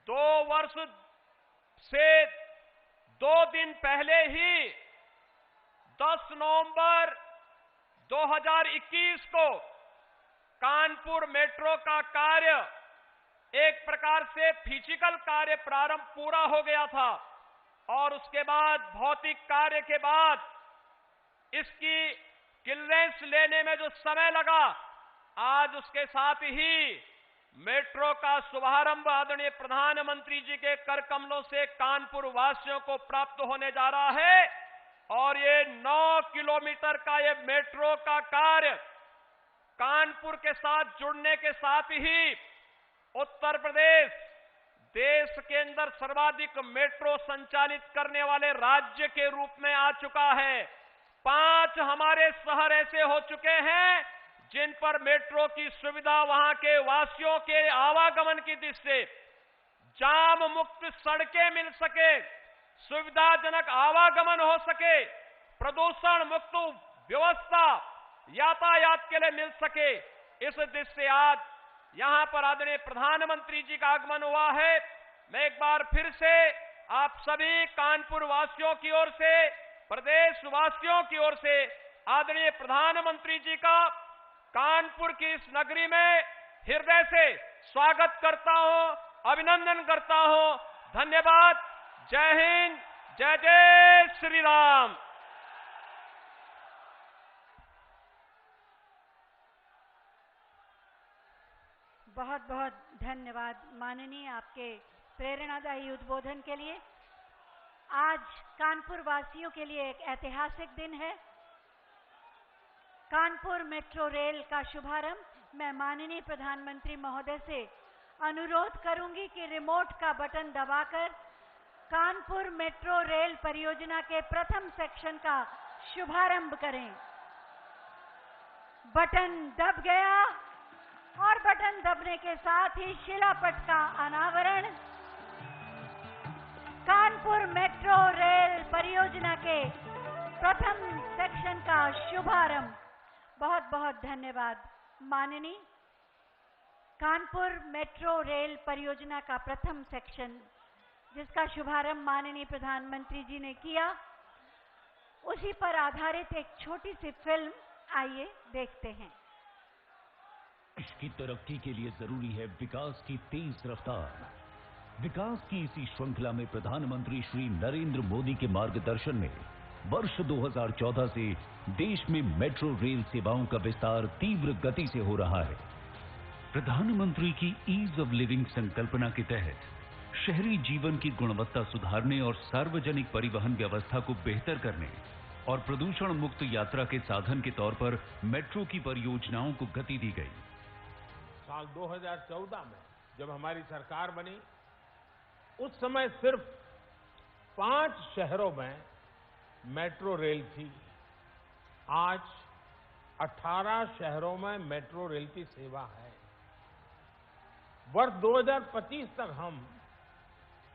2 वर्ष से 2 दिन पहले ही 10 नवंबर 2021 को कानपुर मेट्रो का कार्य एक प्रकार से फिजिकल कार्य प्रारंभ पूरा हो गया था और उसके बाद भौतिक कार्य के बाद इसकी क्लियरेंस लेने में जो समय लगा, आज उसके साथ ही मेट्रो का शुभारंभ आदरणीय प्रधानमंत्री जी के कर कमलों से कानपुर वासियों को प्राप्त होने जा रहा है। और ये 9 किलोमीटर का ये मेट्रो का कार्य कानपुर के साथ जुड़ने के साथ ही उत्तर प्रदेश देश के अंदर सर्वाधिक मेट्रो संचालित करने वाले राज्य के रूप में आ चुका है। 5 हमारे शहर ऐसे हो चुके हैं जिन पर मेट्रो की सुविधा वहां के वासियों के आवागमन की दृष्टि से जाम मुक्त सड़कें मिल सके, सुविधाजनक आवागमन हो सके, प्रदूषण मुक्त व्यवस्था यातायात के लिए मिल सके, इस दृष्टि से आज यहां पर आदरणीय प्रधानमंत्री जी का आगमन हुआ है। मैं एक बार फिर से आप सभी कानपुर वासियों की ओर से, प्रदेश वासियों की ओर से आदरणीय प्रधानमंत्री जी का कानपुर की इस नगरी में हृदय से स्वागत करता हूं, अभिनंदन करता हूं। धन्यवाद। जय हिंद, जय जय श्री राम। बहुत बहुत धन्यवाद माननीय आपके प्रेरणादायी उद्बोधन के लिए। आज कानपुर वासियों के लिए एक ऐतिहासिक दिन है। कानपुर मेट्रो रेल का शुभारंभ मैं माननीय प्रधानमंत्री महोदय से अनुरोध करूंगी कि रिमोट का बटन दबाकर कानपुर मेट्रो रेल परियोजना के प्रथम सेक्शन का शुभारंभ करें। बटन दब गया और बटन दबने के साथ ही शिलापट का अनावरण। कानपुर मेट्रो रेल परियोजना के प्रथम सेक्शन का शुभारंभ। बहुत बहुत धन्यवाद माननीय। कानपुर मेट्रो रेल परियोजना का प्रथम सेक्शन जिसका शुभारंभ माननीय प्रधानमंत्री जी ने किया, उसी पर आधारित एक छोटी सी फिल्म आइए देखते हैं। देश की तरक्की के लिए जरूरी है विकास की तेज रफ्तार। विकास की इसी श्रृंखला में प्रधानमंत्री श्री नरेंद्र मोदी के मार्गदर्शन में वर्ष 2014 से देश में मेट्रो रेल सेवाओं का विस्तार तीव्र गति से हो रहा है। प्रधानमंत्री की ईज ऑफ लिविंग संकल्पना के तहत शहरी जीवन की गुणवत्ता सुधारने और सार्वजनिक परिवहन व्यवस्था को बेहतर करने और प्रदूषण मुक्त यात्रा के साधन के तौर पर मेट्रो की परियोजनाओं को गति दी गई। साल 2014 में जब हमारी सरकार बनी, उस समय सिर्फ 5 शहरों में मेट्रो रेल थी। आज 18 शहरों में मेट्रो रेल की सेवा है। वर्ष 2025 तक हम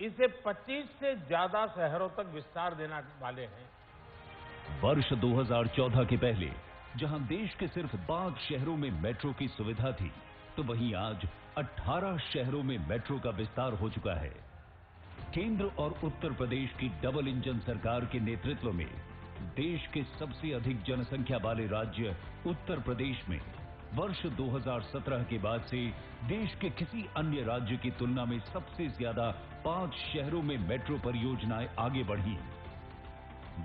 इसे 25 से ज्यादा शहरों तक विस्तार देने वाले हैं। वर्ष 2014 के पहले जहां देश के सिर्फ 5 शहरों में मेट्रो की सुविधा थी, तो वहीं आज 18 शहरों में मेट्रो का विस्तार हो चुका है। केंद्र और उत्तर प्रदेश की डबल इंजन सरकार के नेतृत्व में देश के सबसे अधिक जनसंख्या वाले राज्य उत्तर प्रदेश में वर्ष 2017 के बाद से देश के किसी अन्य राज्य की तुलना में सबसे ज्यादा 5 शहरों में मेट्रो परियोजनाएं आगे बढ़ी।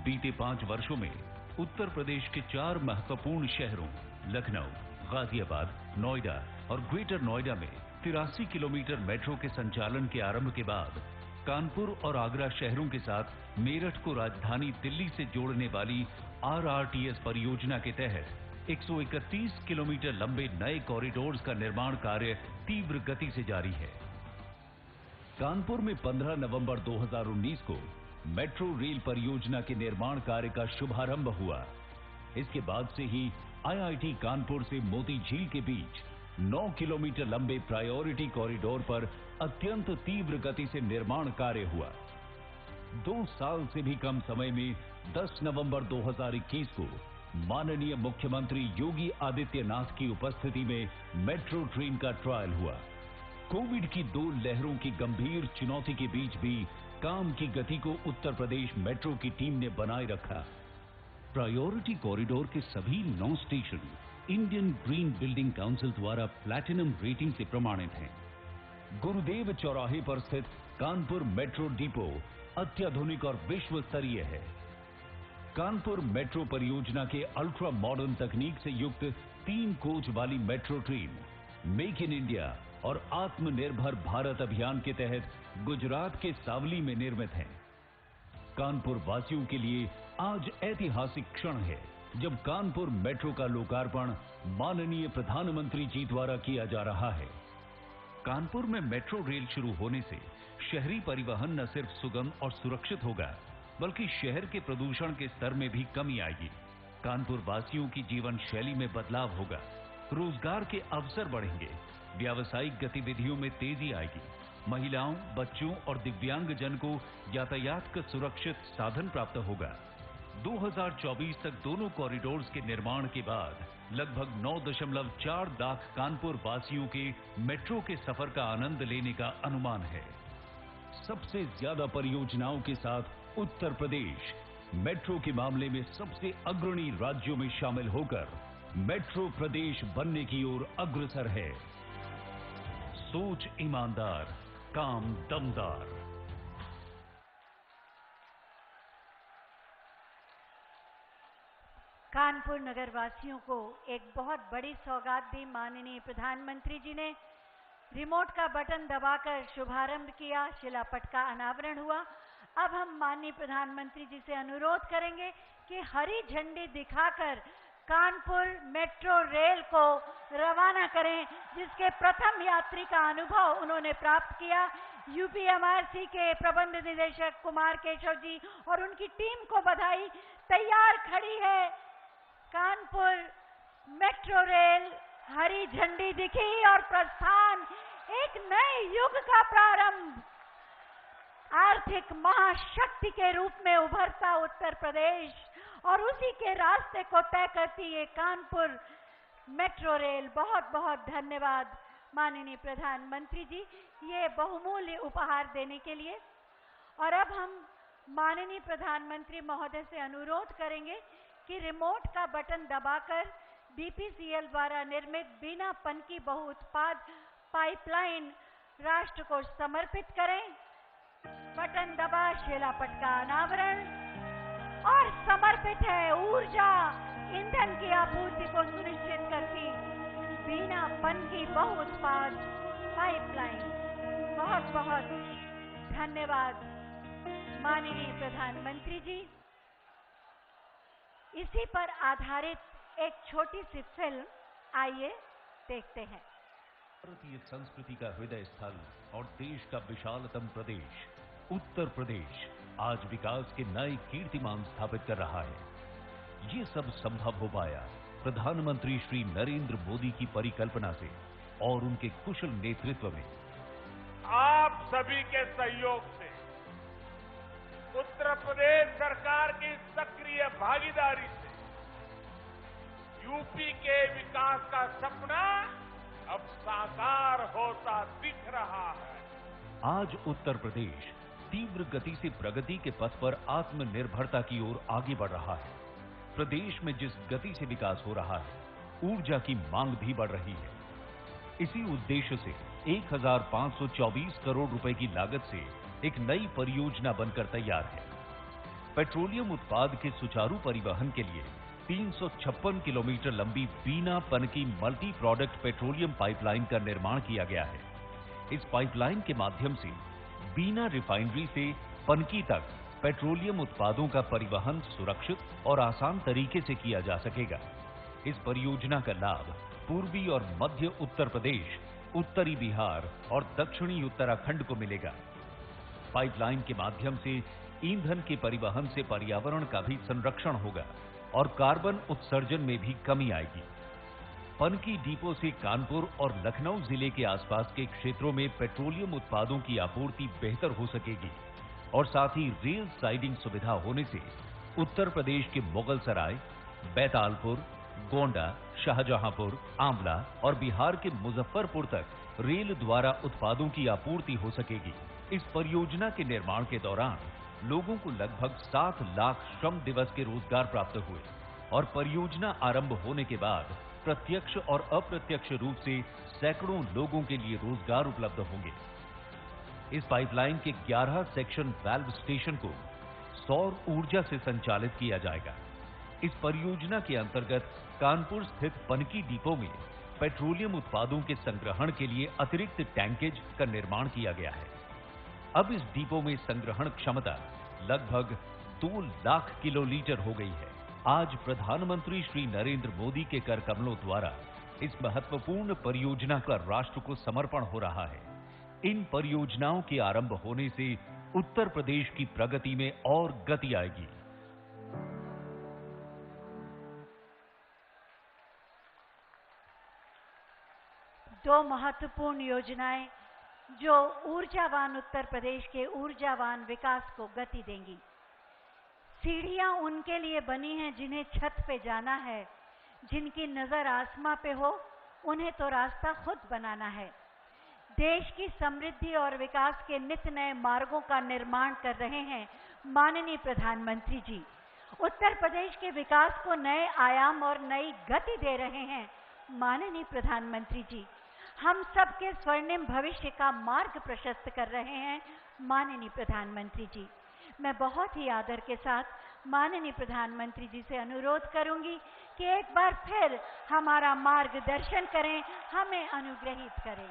बीते 5 वर्षों में उत्तर प्रदेश के 4 महत्वपूर्ण शहरों लखनऊ, गाजियाबाद, नोएडा और ग्रेटर नोएडा में 83 किलोमीटर मेट्रो के संचालन के आरंभ के बाद कानपुर और आगरा शहरों के साथ मेरठ को राजधानी दिल्ली से जोड़ने वाली RRTS परियोजना के तहत 131 किलोमीटर लंबे नए कॉरिडोर्स का निर्माण कार्य तीव्र गति से जारी है। कानपुर में 15 नवंबर 2019 को मेट्रो रेल परियोजना के निर्माण कार्य का शुभारंभ हुआ। इसके बाद से ही IIT कानपुर से मोती झील के बीच 9 किलोमीटर लंबे प्रायोरिटी कॉरिडोर पर अत्यंत तीव्र गति से निर्माण कार्य हुआ। 2 साल से भी कम समय में 10 नवंबर 2021 को माननीय मुख्यमंत्री योगी आदित्यनाथ की उपस्थिति में मेट्रो ट्रेन का ट्रायल हुआ। कोविड की 2 लहरों की गंभीर चुनौती के बीच भी काम की गति को उत्तर प्रदेश मेट्रो की टीम ने बनाए रखा। प्रायोरिटी कॉरिडोर के सभी 9 station Indian green building council द्वारा प्लैटिनम रेटिंग से प्रमाणित हैं। गुरुदेव चौराहे पर स्थित कानपुर मेट्रो डिपो अत्याधुनिक और विश्व स्तरीय है। कानपुर मेट्रो परियोजना के अल्ट्रा मॉडर्न तकनीक से युक्त 3 कोच वाली metro train make in India और आत्मनिर्भर भारत अभियान के तहत गुजरात के सावली में निर्मित है। कानपुर वासियों के लिए आज ऐतिहासिक क्षण है जब कानपुर मेट्रो का लोकार्पण माननीय प्रधानमंत्री जी द्वारा किया जा रहा है। कानपुर में मेट्रो रेल शुरू होने से शहरी परिवहन न सिर्फ सुगम और सुरक्षित होगा, बल्कि शहर के प्रदूषण के स्तर में भी कमी आएगी। कानपुर वासियों की जीवन शैली में बदलाव होगा, रोजगार के अवसर बढ़ेंगे, व्यावसायिक गतिविधियों में तेजी आएगी, महिलाओं, बच्चों और दिव्यांगजन को यातायात का सुरक्षित साधन प्राप्त होगा। 2024 तक दोनों कॉरिडोर्स के निर्माण के बाद लगभग 9.4 लाख कानपुर वासियों के मेट्रो के सफर का आनंद लेने का अनुमान है। सबसे ज्यादा परियोजनाओं के साथ उत्तर प्रदेश मेट्रो के मामले में सबसे अग्रणी राज्यों में शामिल होकर मेट्रो प्रदेश बनने की ओर अग्रसर है। सोच ईमानदार, काम दमदार। कानपुर नगर वासियों को एक बहुत बड़ी सौगात दी माननीय प्रधानमंत्री जी ने। रिमोट का बटन दबाकर शुभारंभ किया, शिलापट का अनावरण हुआ। अब हम माननीय प्रधानमंत्री जी से अनुरोध करेंगे कि हरी झंडी दिखाकर कानपुर मेट्रो रेल को रवाना करें, जिसके प्रथम यात्री का अनुभव उन्होंने प्राप्त किया। UPMRC के प्रबंध निदेशक कुमार केशव जी और उनकी टीम को बधाई। तैयार खड़ी है कानपुर मेट्रो रेल, हरी झंडी दिखी और प्रस्थान, एक नए युग का प्रारंभ। आर्थिक महाशक्ति के रूप में उभरता उत्तर प्रदेश और उसी के रास्ते को तय करती है कानपुर मेट्रो रेल। बहुत बहुत धन्यवाद माननीय प्रधानमंत्री जी ये बहुमूल्य उपहार देने के लिए। और अब हम माननीय प्रधानमंत्री महोदय से अनुरोध करेंगे कि रिमोट का बटन दबाकर BPCL द्वारा निर्मित बिना पन की बहुउत्पाद पाइपलाइन राष्ट्र को समर्पित करें। बटन दबा, शिलापट का अनावरण और समर्पित है ऊर्जा ईंधन की आपूर्ति को सुनिश्चित करती बिना पन की बहुउत्पाद पाइपलाइन। बहुत बहुत धन्यवाद माननीय प्रधानमंत्री जी। इसी पर आधारित एक छोटी सी फिल्म आइए देखते हैं। भारतीय संस्कृति का हृदय स्थल और देश का विशालतम प्रदेश उत्तर प्रदेश आज विकास के नए कीर्तिमान स्थापित कर रहा है। ये सब संभव हो पाया प्रधानमंत्री श्री नरेंद्र मोदी की परिकल्पना से और उनके कुशल नेतृत्व में। आप सभी के सहयोग से, उत्तर प्रदेश सरकार की सक्रिय भागीदारी से यूपी के विकास का सपना अब साकार होता दिख रहा है। आज उत्तर प्रदेश तीव्र गति से प्रगति के पथ पर आत्मनिर्भरता की ओर आगे बढ़ रहा है। प्रदेश में जिस गति से विकास हो रहा है, ऊर्जा की मांग भी बढ़ रही है। इसी उद्देश्य से 1524 करोड़ रुपए की लागत से एक नई परियोजना बनकर तैयार है। पेट्रोलियम उत्पाद के सुचारू परिवहन के लिए 356 किलोमीटर लंबी Bina Panki multi product petroleum pipeline का निर्माण किया गया है। इस पाइपलाइन के माध्यम से बीना रिफाइनरी से पनकी तक पेट्रोलियम उत्पादों का परिवहन सुरक्षित और आसान तरीके से किया जा सकेगा। इस परियोजना का लाभ पूर्वी और मध्य उत्तर प्रदेश, उत्तरी बिहार और दक्षिणी उत्तराखंड को मिलेगा। पाइपलाइन के माध्यम से ईंधन के परिवहन से पर्यावरण का भी संरक्षण होगा और कार्बन उत्सर्जन में भी कमी आएगी। पनकी डिपो से कानपुर और लखनऊ जिले के आसपास के क्षेत्रों में पेट्रोलियम उत्पादों की आपूर्ति बेहतर हो सकेगी और साथ ही रेल साइडिंग सुविधा होने से उत्तर प्रदेश के मुगलसराय, बैतालपुर, गोंडा, शाहजहांपुर, आंवला और बिहार के मुजफ्फरपुर तक रेल द्वारा उत्पादों की आपूर्ति हो सकेगी। इस परियोजना के निर्माण के दौरान लोगों को लगभग 7 लाख श्रम दिवस के रोजगार प्राप्त हुए और परियोजना आरंभ होने के बाद प्रत्यक्ष और अप्रत्यक्ष रूप से सैकड़ों लोगों के लिए रोजगार उपलब्ध होंगे। इस पाइपलाइन के 11 सेक्शन वाल्व स्टेशन को सौर ऊर्जा से संचालित किया जाएगा। इस परियोजना के अंतर्गत कानपुर स्थित पनकी डिपो में पेट्रोलियम उत्पादों के संग्रहण के लिए अतिरिक्त टैंकेज का निर्माण किया गया है। अब इस डिपो में संग्रहण क्षमता लगभग 2 लाख किलोलीटर हो गई है। आज प्रधानमंत्री श्री नरेंद्र मोदी के कर कमलों द्वारा इस महत्वपूर्ण परियोजना का राष्ट्र को समर्पण हो रहा है। इन परियोजनाओं के आरंभ होने से उत्तर प्रदेश की प्रगति में और गति आएगी। दो महत्वपूर्ण योजनाएं जो ऊर्जावान उत्तर प्रदेश के ऊर्जावान विकास को गति देंगी। सीढ़ियां उनके लिए बनी हैं जिन्हें छत पे जाना है, जिनकी नजर आसमां पे हो, उन्हें तो रास्ता खुद बनाना है। देश की समृद्धि और विकास के नित नए मार्गों का निर्माण कर रहे हैं माननीय प्रधानमंत्री जी। उत्तर प्रदेश के विकास को नए आयाम और नई गति दे रहे हैं माननीय प्रधानमंत्री जी। हम सबके स्वर्णिम भविष्य का मार्ग प्रशस्त कर रहे हैं माननीय प्रधानमंत्री जी। मैं बहुत ही आदर के साथ माननीय प्रधानमंत्री जी से अनुरोध करूंगी कि एक बार फिर हमारा मार्गदर्शन करें, हमें अनुग्रहित करें।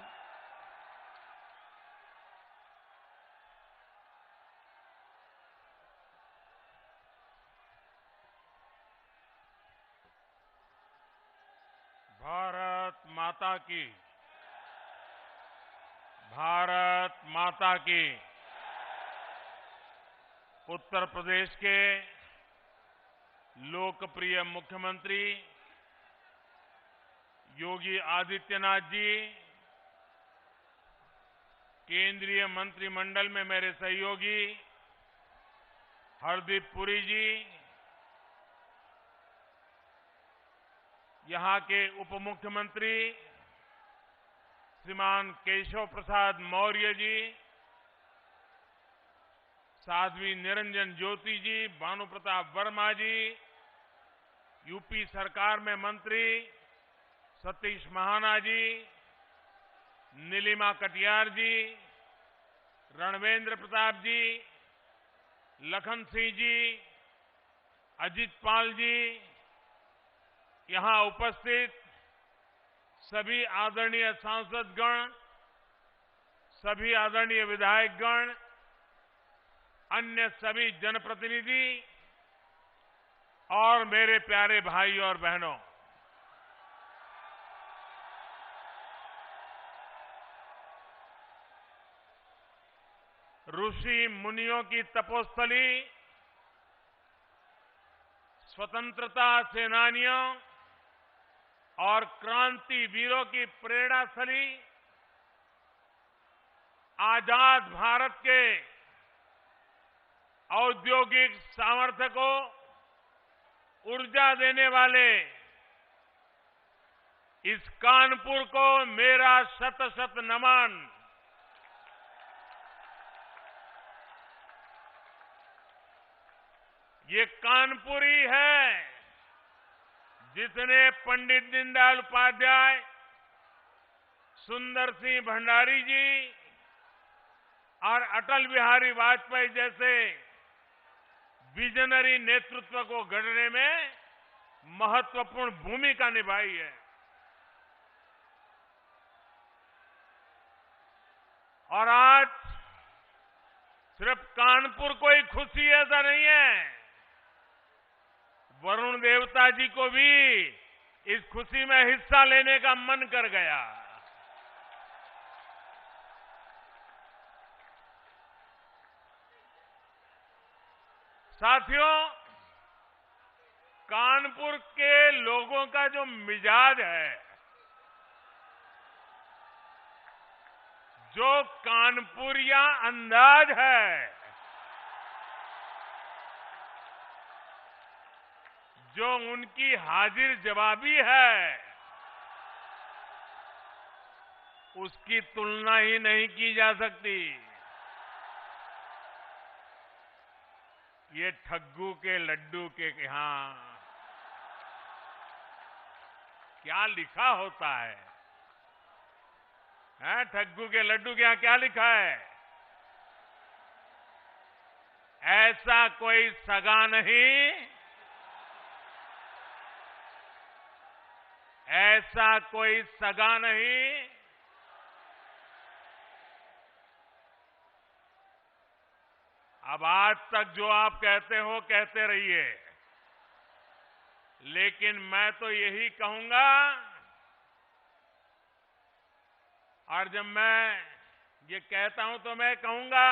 भारत माता की, भारत माता की। उत्तर प्रदेश के लोकप्रिय मुख्यमंत्री योगी आदित्यनाथ जी, केंद्रीय मंत्रिमंडल में मेरे सहयोगी हरदीप पुरी जी, यहां के उप मुख्यमंत्री श्रीमान केशव प्रसाद मौर्य जी, साध्वी निरंजन ज्योति जी, भानु प्रताप वर्मा जी, यूपी सरकार में मंत्री सतीश महाना जी, नीलिमा कटियार जी, रणवेंद्र प्रताप जी, लखन सिंह जी, अजित पाल जी, यहां उपस्थित सभी आदरणीय सांसदगण, सभी आदरणीय विधायकगण, अन्य सभी जनप्रतिनिधि और मेरे प्यारे भाई और बहनों, ऋषि मुनियों की तपोस्थली, स्वतंत्रता सेनानियों और क्रांति वीरों की प्रेरणा स्थली, आजाद भारत के औद्योगिक सामर्थ्य को ऊर्जा देने वाले इस कानपुर को मेरा शत शत नमन। ये कानपुर ही है जिसने पंडित दीनदयाल उपाध्याय, सुंदर सिंह भंडारी जी और अटल बिहारी वाजपेयी जैसे विजनरी नेतृत्व को गढ़ने में महत्वपूर्ण भूमिका निभाई है। और आज सिर्फ कानपुर को ही खुशी ऐसा नहीं है, वरुण देवता जी को भी इस खुशी में हिस्सा लेने का मन कर गया। साथियों, कानपुर के लोगों का जो मिजाज है, जो कानपुरिया अंदाज है, जो उनकी हाजिर जवाबी है, उसकी तुलना ही नहीं की जा सकती। ये ठग्गू के लड्डू के यहां क्या लिखा होता है? ठग्गू के लड्डू के यहां क्या लिखा है? ऐसा कोई सगा नहीं, ऐसा कोई सगा नहीं, अब आज तक जो आप कहते हो कहते रहिए, लेकिन मैं तो यही कहूंगा, और जब मैं ये कहता हूं तो मैं कहूंगा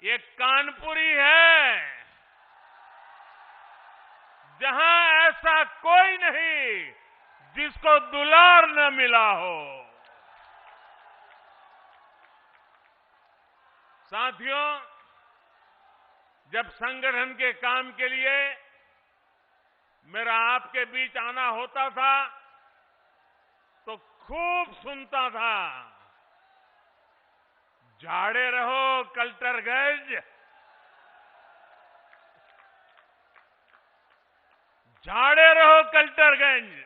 ये कानपुरी है जहां ऐसा कोई नहीं जिसको दुलार न मिला हो। साथियों, जब संगठन के काम के लिए मेरा आपके बीच आना होता था तो खूब सुनता था, झाड़े रहो कल्टरगंज, झाड़े रहो कल्टरगंज।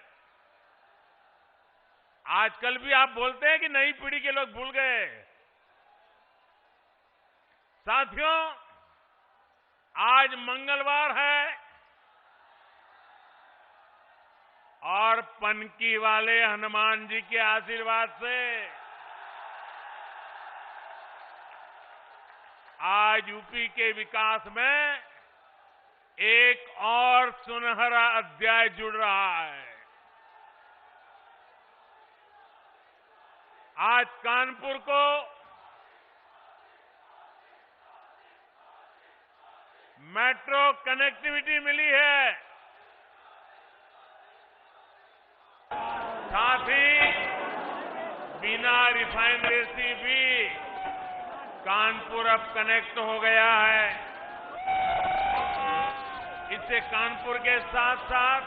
आजकल भी आप बोलते हैं कि नई पीढ़ी के लोग भूल गए। साथियों, आज मंगलवार है और पनकी वाले हनुमान जी के आशीर्वाद से आज यूपी के विकास में एक और सुनहरा अध्याय जुड़ रहा है। आज कानपुर को मेट्रो कनेक्टिविटी मिली है, साथ ही बिना रिफाइनरी से भी कानपुर अब कनेक्ट हो गया है। इससे कानपुर के साथ साथ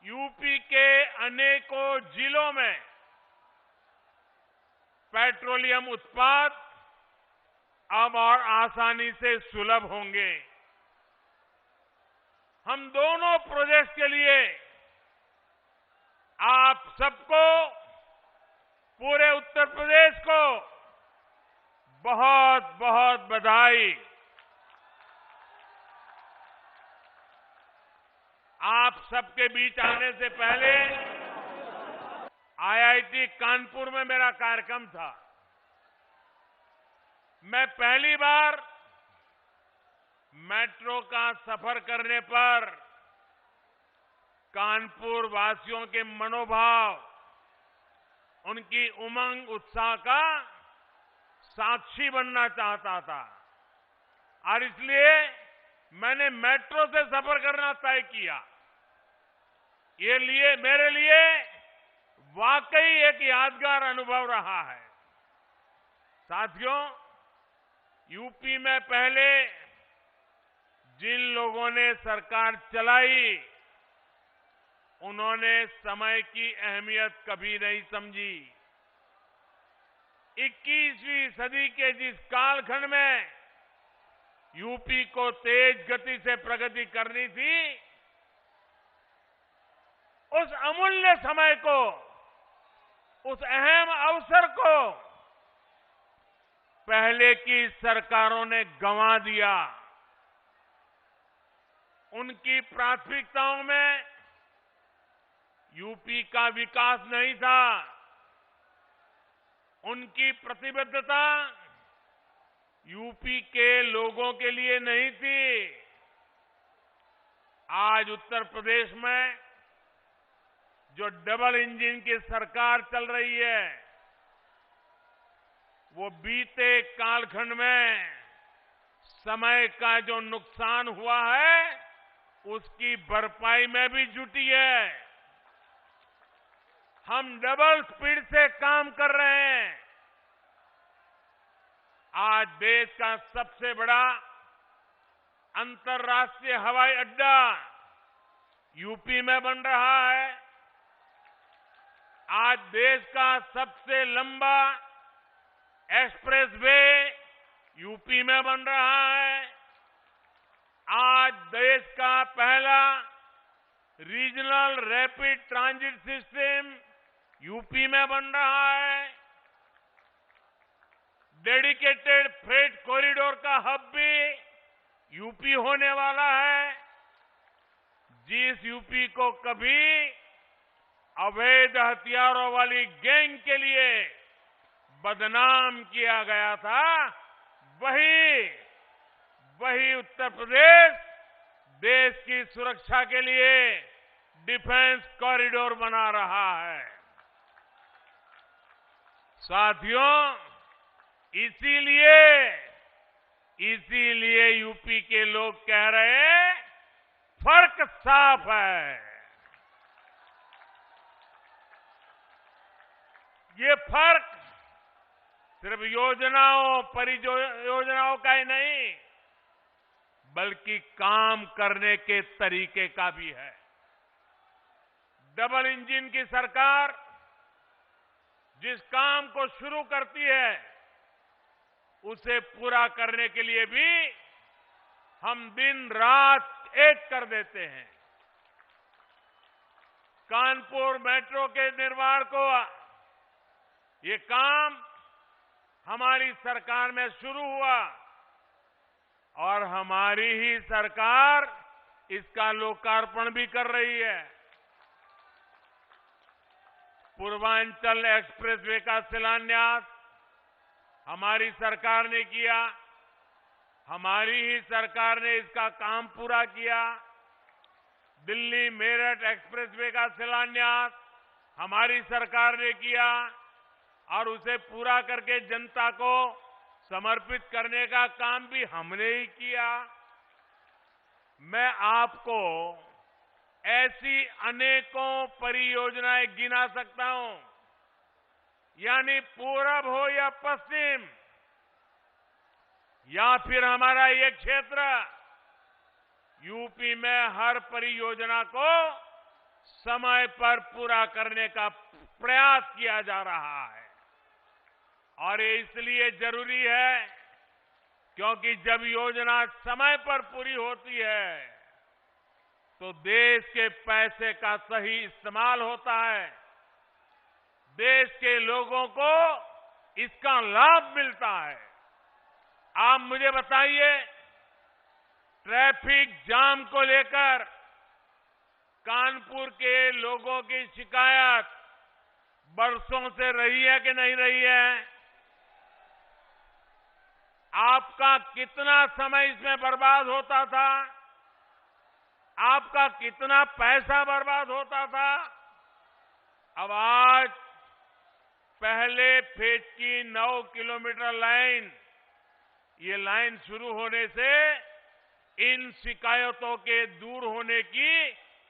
यूपी के अनेकों जिलों में पेट्रोलियम उत्पाद अब और आसानी से सुलभ होंगे। हम दोनों प्रोजेक्ट के लिए आप सबको, पूरे उत्तर प्रदेश को बहुत बहुत बधाई। आप सबके बीच आने से पहले आईआईटी कानपुर में मेरा कार्यक्रम था। मैं पहली बार मेट्रो का सफर करने पर कानपुर वासियों के मनोभाव, उनकी उमंग उत्साह का साक्षी बनना चाहता था और इसलिए मैंने मेट्रो से सफर करना तय किया। ये मेरे लिए वाकई एक यादगार अनुभव रहा है। साथियों, यूपी में पहले जिन लोगों ने सरकार चलाई, उन्होंने समय की अहमियत कभी नहीं समझी। 21वीं सदी के जिस कालखंड में यूपी को तेज गति से प्रगति करनी थी, उस अमूल्य समय को, उस अहम अवसर को पहले की सरकारों ने गंवा दिया। उनकी प्राथमिकताओं में यूपी का विकास नहीं था। उनकी प्रतिबद्धता यूपी के लोगों के लिए नहीं थी। आज उत्तर प्रदेश में जो डबल इंजन की सरकार चल रही है, वो बीते कालखंड में समय का जो नुकसान हुआ है, उसकी भरपाई में भी जुटी है। हम डबल स्पीड से काम कर रहे हैं। आज देश का सबसे बड़ा अंतर्राष्ट्रीय हवाई अड्डा यूपी में बन रहा है। आज देश का सबसे लंबा एक्सप्रेसवे यूपी में बन रहा है। आज देश का पहला regional rapid transit system UP में बन रहा है। डेडिकेटेड फ्रेट कॉरिडोर का हब भी यूपी होने वाला है। जिस यूपी को कभी अवैध हथियारों वाली गैंग के लिए बदनाम किया गया था, वही उत्तर प्रदेश देश की सुरक्षा के लिए डिफेंस कॉरिडोर बना रहा है। साथियों, इसीलिए यूपी के लोग कह रहे हैं, फर्क साफ है। ये फर्क सिर्फ योजनाओं, परियोजनाओं का ही नहीं, बल्कि काम करने के तरीके का भी है। डबल इंजन की सरकार जिस काम को शुरू करती है, उसे पूरा करने के लिए भी हम दिन रात एक कर देते हैं। कानपुर मेट्रो के निर्माण को, ये काम हमारी सरकार में शुरू हुआ और हमारी ही सरकार इसका लोकार्पण भी कर रही है। पूर्वांचल एक्सप्रेसवे का शिलान्यास हमारी सरकार ने किया। हमारी ही सरकार ने इसका काम पूरा किया। दिल्ली मेरठ एक्सप्रेसवे का शिलान्यास हमारी सरकार ने किया और उसे पूरा करके जनता को समर्पित करने का काम भी हमने ही किया। मैं आपको ऐसी अनेकों परियोजनाएं गिना सकता हूं, यानी पूरब हो या पश्चिम या फिर हमारा ये क्षेत्र, यूपी में हर परियोजना को समय पर पूरा करने का प्रयास किया जा रहा है। और ये इसलिए जरूरी है क्योंकि जब योजना समय पर पूरी होती है तो देश के पैसे का सही इस्तेमाल होता है, देश के लोगों को इसका लाभ मिलता है। आप मुझे बताइए, ट्रैफिक जाम को लेकर कानपुर के लोगों की शिकायत बरसों से रही है कि नहीं रही है? आपका कितना समय इसमें बर्बाद होता था? आपका कितना पैसा बर्बाद होता था? अब आज पहले फेज की 9 किलोमीटर लाइन, ये लाइन शुरू होने से इन शिकायतों के दूर होने की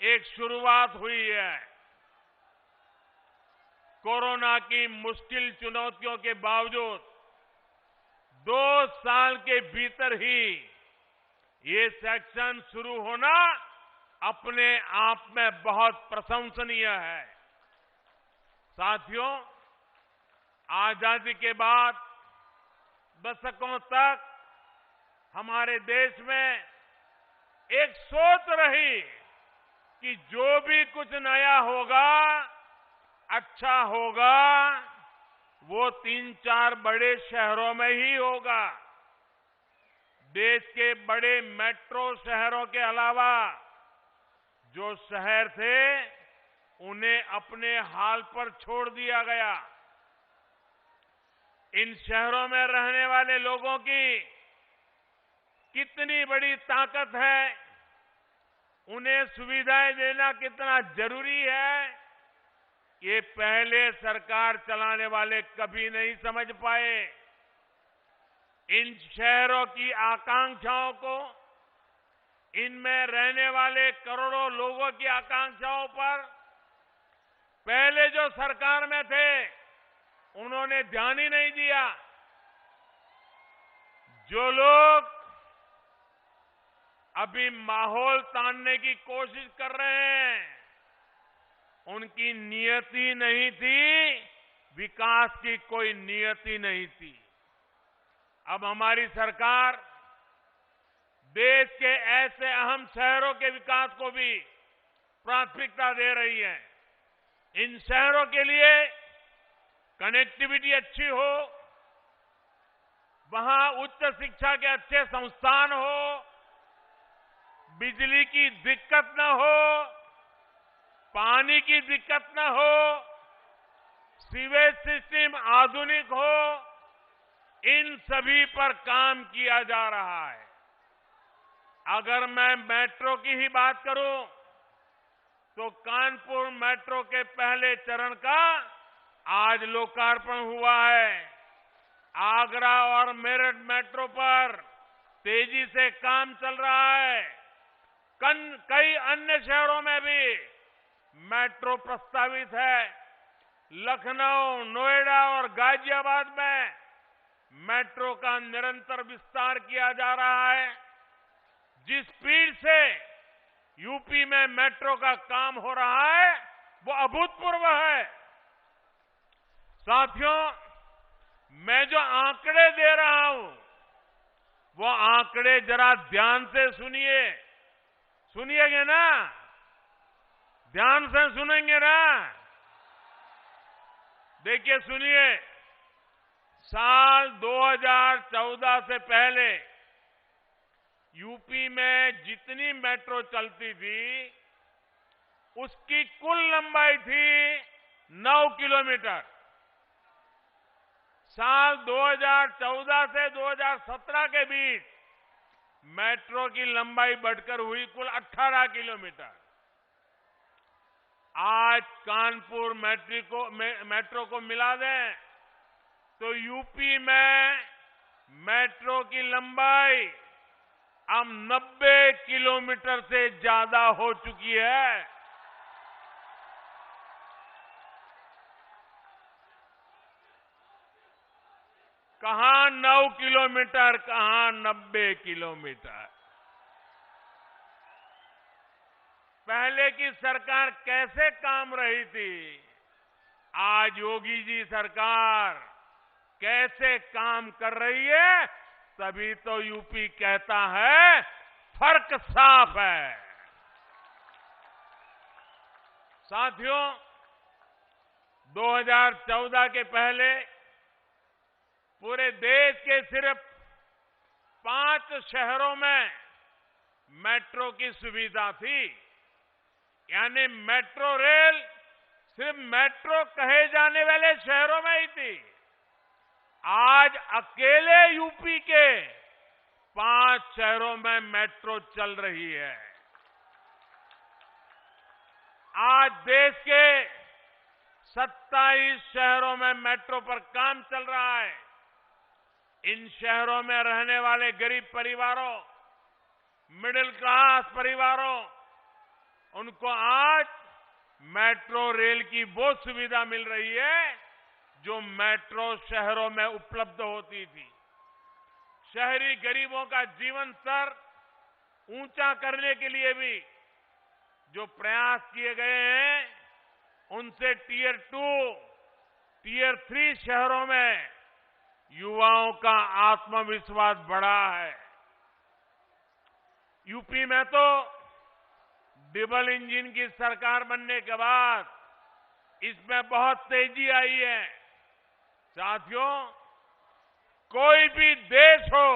एक शुरुआत हुई है। कोरोना की मुश्किल चुनौतियों के बावजूद 2 साल के भीतर ही ये सेक्शन शुरू होना अपने आप में बहुत प्रशंसनीय है। साथियों, आजादी के बाद दशकों तक हमारे देश में एक सोच रही कि जो भी कुछ नया होगा, अच्छा होगा, वो 3-4 बड़े शहरों में ही होगा। देश के बड़े मेट्रो शहरों के अलावा जो शहर थे, उन्हें अपने हाल पर छोड़ दिया गया। इन शहरों में रहने वाले लोगों की कितनी बड़ी ताकत है, उन्हें सुविधाएं देना कितना जरूरी है, ये पहले सरकार चलाने वाले कभी नहीं समझ पाए। इन शहरों की आकांक्षाओं को, इनमें रहने वाले करोड़ों लोगों की आकांक्षाओं पर पहले जो सरकार में थे, उन्होंने ध्यान ही नहीं दिया। जो लोग अभी माहौल तानने की कोशिश कर रहे हैं, उनकी नियति नहीं थी, विकास की कोई नियति नहीं थी। अब हमारी सरकार देश के ऐसे अहम शहरों के विकास को भी प्राथमिकता दे रही है। इन शहरों के लिए कनेक्टिविटी अच्छी हो, वहां उच्च शिक्षा के अच्छे संस्थान हो, बिजली की दिक्कत न हो, पानी की दिक्कत न हो, सीवेज सिस्टम आधुनिक हो, इन सभी पर काम किया जा रहा है। अगर मैं मेट्रो की ही बात करूं, तो कानपुर मेट्रो के पहले चरण का आज लोकार्पण हुआ है। आगरा और मेरठ मेट्रो पर तेजी से काम चल रहा है। कई अन्य शहरों में भी मेट्रो प्रस्तावित है। लखनऊ, नोएडा और गाजियाबाद में मेट्रो का निरंतर विस्तार किया जा रहा है। जिस स्पीड से यूपी में मेट्रो का काम हो रहा है, वो अभूतपूर्व है। साथियों, मैं जो आंकड़े दे रहा हूं, वो आंकड़े जरा ध्यान से सुनिए। सुनिएगे ना? ध्यान से सुनेंगे ना? देखिए, सुनिए। साल 2014 से पहले यूपी में जितनी मेट्रो चलती थी, उसकी कुल लंबाई थी 9 किलोमीटर। साल 2014 से 2017 के बीच मेट्रो की लंबाई बढ़कर हुई कुल 18 किलोमीटर। आज कानपुर मेट्रो को मिला दें तो यूपी में मेट्रो की लंबाई अब 90 किलोमीटर से ज्यादा हो चुकी है। कहां 9 किलोमीटर, कहां 90 किलोमीटर। पहले की सरकार कैसे काम रही थी, आज योगी जी सरकार कैसे काम कर रही है, तभी तो यूपी कहता है फर्क साफ है। साथियों, 2014 के पहले पूरे देश के सिर्फ 5 शहरों में मेट्रो की सुविधा थी। यानी मेट्रो रेल सिर्फ मेट्रो कहे जाने वाले शहरों में ही थी। आज अकेले यूपी के 5 शहरों में मेट्रो चल रही है। आज देश के 27 शहरों में मेट्रो पर काम चल रहा है। इन शहरों में रहने वाले गरीब परिवारों, मिडिल क्लास परिवारों, उनको आज मेट्रो रेल की वो सुविधा मिल रही है जो मेट्रो शहरों में उपलब्ध होती थी। शहरी गरीबों का जीवन स्तर ऊंचा करने के लिए भी जो प्रयास किए गए हैं, उनसे टियर 2, टियर 3 शहरों में युवाओं का आत्मविश्वास बढ़ा है। यूपी में तो डबल इंजन की सरकार बनने के बाद इसमें बहुत तेजी आई है। साथियों, कोई भी देश हो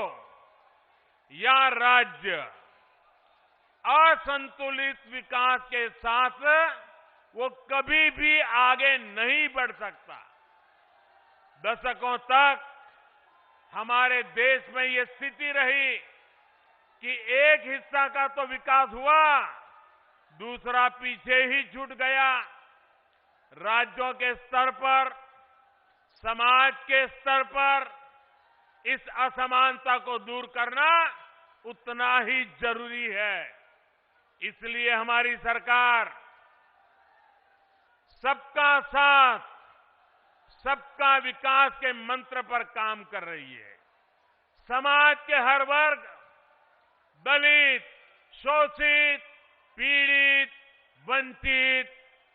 या राज्य असंतुलित विकास के साथ वो कभी भी आगे नहीं बढ़ सकता। दशकों तक हमारे देश में ये स्थिति रही कि एक हिस्सा का तो विकास हुआ, दूसरा पीछे ही छूट गया। राज्यों के स्तर पर, समाज के स्तर पर इस असमानता को दूर करना उतना ही जरूरी है। इसलिए हमारी सरकार सबका साथ, सबका विकास के मंत्र पर काम कर रही है। समाज के हर वर्ग, दलित, शोषित, पीड़ित, वंचित,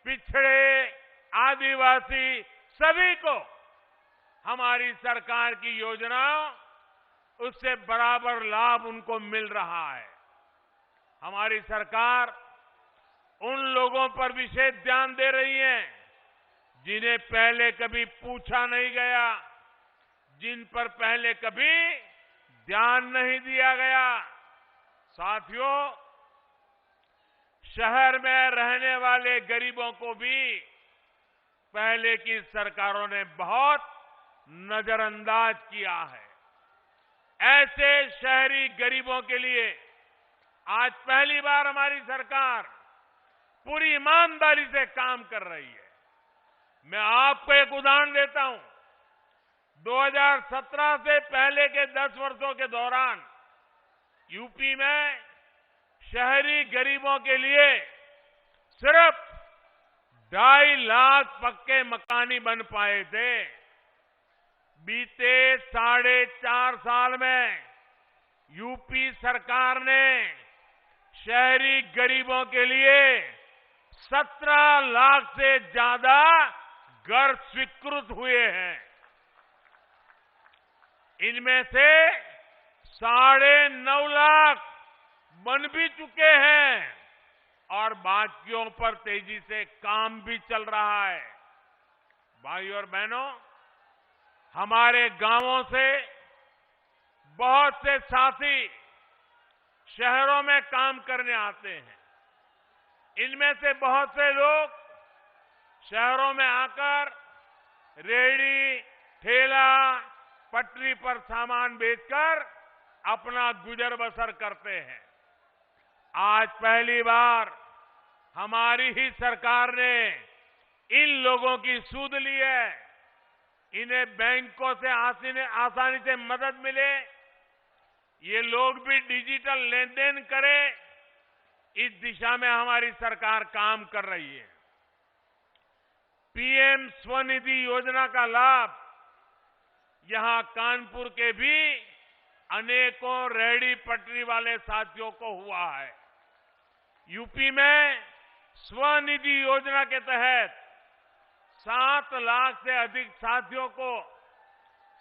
पिछड़े, आदिवासी, सभी को हमारी सरकार की योजनाओं, उससे बराबर लाभ उनको मिल रहा है। हमारी सरकार उन लोगों पर विशेष ध्यान दे रही है जिन्हें पहले कभी पूछा नहीं गया, जिन पर पहले कभी ध्यान नहीं दिया गया। साथियों, शहर में रहने वाले गरीबों को भी पहले की सरकारों ने बहुत नजरअंदाज किया है। ऐसे शहरी गरीबों के लिए आज पहली बार हमारी सरकार पूरी ईमानदारी से काम कर रही है। मैं आपको एक उदाहरण देता हूं। 2017 से पहले के 10 वर्षों के दौरान यूपी में शहरी गरीबों के लिए सिर्फ 2.5 लाख पक्के मकान ही बन पाए थे। बीते 4.5 साल में यूपी सरकार ने शहरी गरीबों के लिए 17 लाख से ज्यादा घर स्वीकृत हुए हैं। इनमें से 9.5 लाख बन भी चुके हैं और बाकियों पर तेजी से काम भी चल रहा है। भाइयों और बहनों, हमारे गांवों से बहुत से साथी शहरों में काम करने आते हैं। इनमें से बहुत से लोग शहरों में आकर रेहड़ी, ठेला, पटरी पर सामान बेचकर अपना गुजर बसर करते हैं। आज पहली बार हमारी ही सरकार ने इन लोगों की सूद ली है। इन्हें बैंकों से आसानी से मदद मिले, ये लोग भी डिजिटल लेन देन करें, इस दिशा में हमारी सरकार काम कर रही है। पीएम स्वनिधि योजना का लाभ यहां कानपुर के भी अनेकों रेहड़ी पटरी वाले साथियों को हुआ है। यूपी में स्वनिधि योजना के तहत 7 लाख से अधिक साथियों को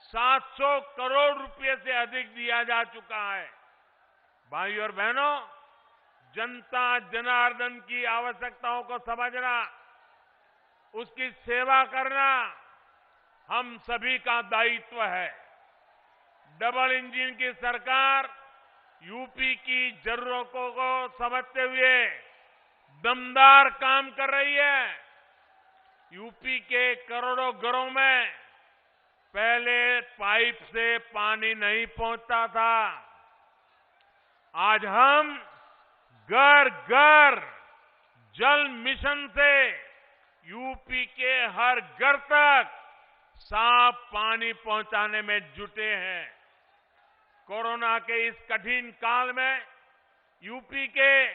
700 करोड़ रुपए से अधिक दिया जा चुका है। भाइयों और बहनों, जनता जनार्दन की आवश्यकताओं को समझना, उसकी सेवा करना हम सभी का दायित्व है। डबल इंजन की सरकार यूपी की जरूरतों को समझते हुए दमदार काम कर रही है। यूपी के करोड़ों घरों में पहले पाइप से पानी नहीं पहुंचता था। आज हम घर घर जल मिशन से यूपी के हर घर तक साफ पानी पहुंचाने में जुटे हैं। कोरोना के इस कठिन काल में यूपी के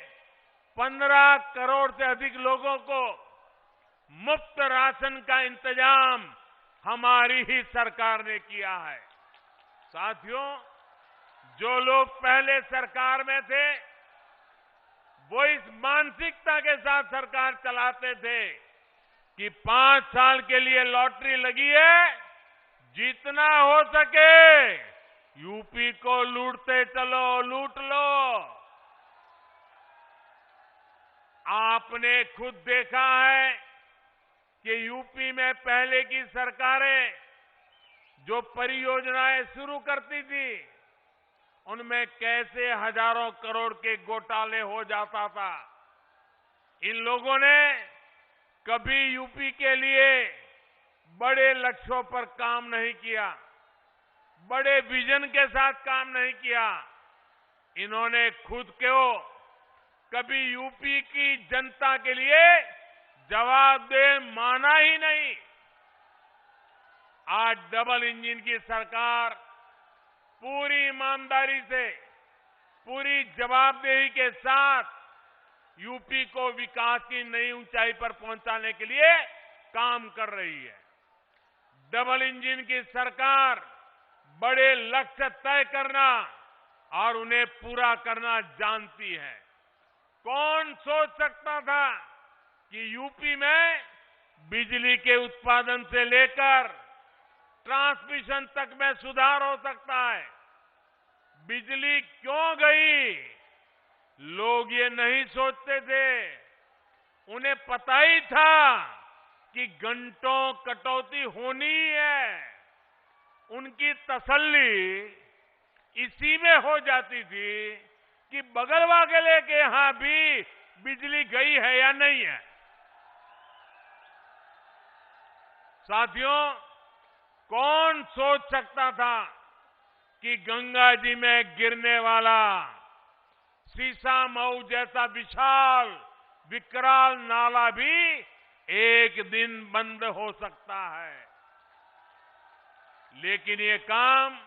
15 करोड़ से अधिक लोगों को मुफ्त राशन का इंतजाम हमारी ही सरकार ने किया है। साथियों, जो लोग पहले सरकार में थे वो इस मानसिकता के साथ सरकार चलाते थे कि 5 साल के लिए लॉटरी लगी है, जितना हो सके यूपी को लूटते चलो, लूट लो। आपने खुद देखा है कि यूपी में पहले की सरकारें जो परियोजनाएं शुरू करती थी उनमें कैसे हजारों करोड़ के घोटाले हो जाता था। इन लोगों ने कभी यूपी के लिए बड़े लक्ष्यों पर काम नहीं किया, बड़े विजन के साथ काम नहीं किया। इन्होंने खुद को कभी यूपी की जनता के लिए जवाबदेह माना ही नहीं। आज डबल इंजन की सरकार पूरी ईमानदारी से, पूरी जवाबदेही के साथ यूपी को विकास की नई ऊंचाई पर पहुंचाने के लिए काम कर रही है। डबल इंजन की सरकार बड़े लक्ष्य तय करना और उन्हें पूरा करना जानती है। कौन सोच सकता था कि यूपी में बिजली के उत्पादन से लेकर ट्रांसमिशन तक में सुधार हो सकता है। बिजली क्यों गई, लोग ये नहीं सोचते थे। उन्हें पता ही था कि घंटों कटौती होनी ही है। उनकी तसल्ली इसी में हो जाती थी कि बगल वाले के यहां भी बिजली गई है या नहीं है। साथियों, कौन सोच सकता था कि गंगा जी में गिरने वाला सीसा मऊ जैसा विशाल विकराल नाला भी एक दिन बंद हो सकता है। लेकिन ये काम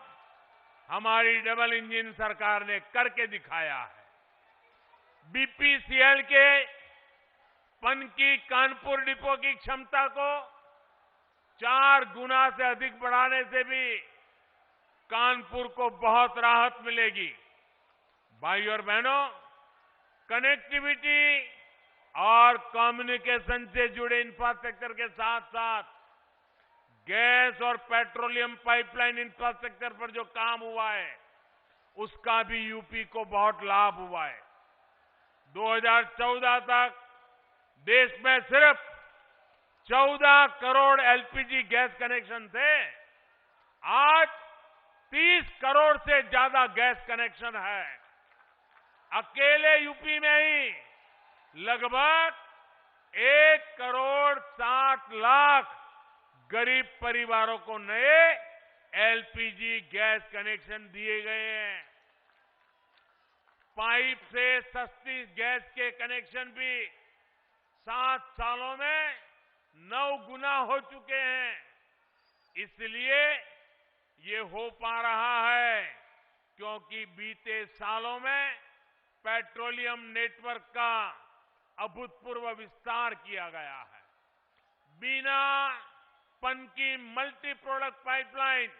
हमारी डबल इंजन सरकार ने करके दिखाया है। बीपीसीएल के पनकी कानपुर डिपो की क्षमता को 4 गुना से अधिक बढ़ाने से भी कानपुर को बहुत राहत मिलेगी। भाइयों और बहनों, कनेक्टिविटी और कम्युनिकेशन से जुड़े इंफ्रास्ट्रक्चर के साथ साथ गैस और पेट्रोलियम पाइपलाइन इंफ्रास्ट्रक्चर पर जो काम हुआ है उसका भी यूपी को बहुत लाभ हुआ है। 2014 तक देश में सिर्फ 14 करोड़ एलपीजी गैस कनेक्शन थे। आज 30 करोड़ से ज्यादा गैस कनेक्शन है। अकेले यूपी में ही लगभग 1 करोड़ 60 लाख गरीब परिवारों को नए एलपीजी गैस कनेक्शन दिए गए हैं। पाइप से सस्ती गैस के कनेक्शन भी 7 सालों में 9 गुना हो चुके हैं। इसलिए ये हो पा रहा है क्योंकि बीते सालों में पेट्रोलियम नेटवर्क का अभूतपूर्व विस्तार किया गया है। बिना पनकी मल्टी प्रोडक्ट पाइपलाइन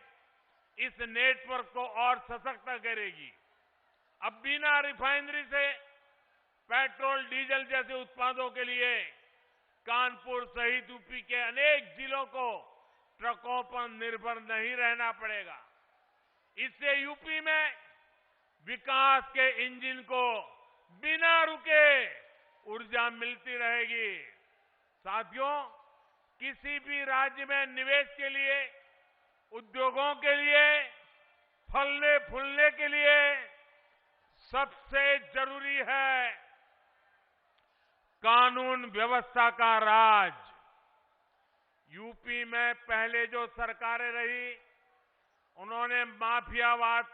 इस नेटवर्क को और सशक्त करेगी। अब बिना रिफाइनरी से पेट्रोल डीजल जैसे उत्पादों के लिए कानपुर सहित यूपी के अनेक जिलों को ट्रकों पर निर्भर नहीं रहना पड़ेगा। इससे यूपी में विकास के इंजन को बिना रुके ऊर्जा मिलती रहेगी। साथियों, किसी भी राज्य में निवेश के लिए, उद्योगों के लिए, फलने फूलने के लिए सबसे जरूरी है कानून व्यवस्था का राज। यूपी में पहले जो सरकारें रही उन्होंने माफियावाद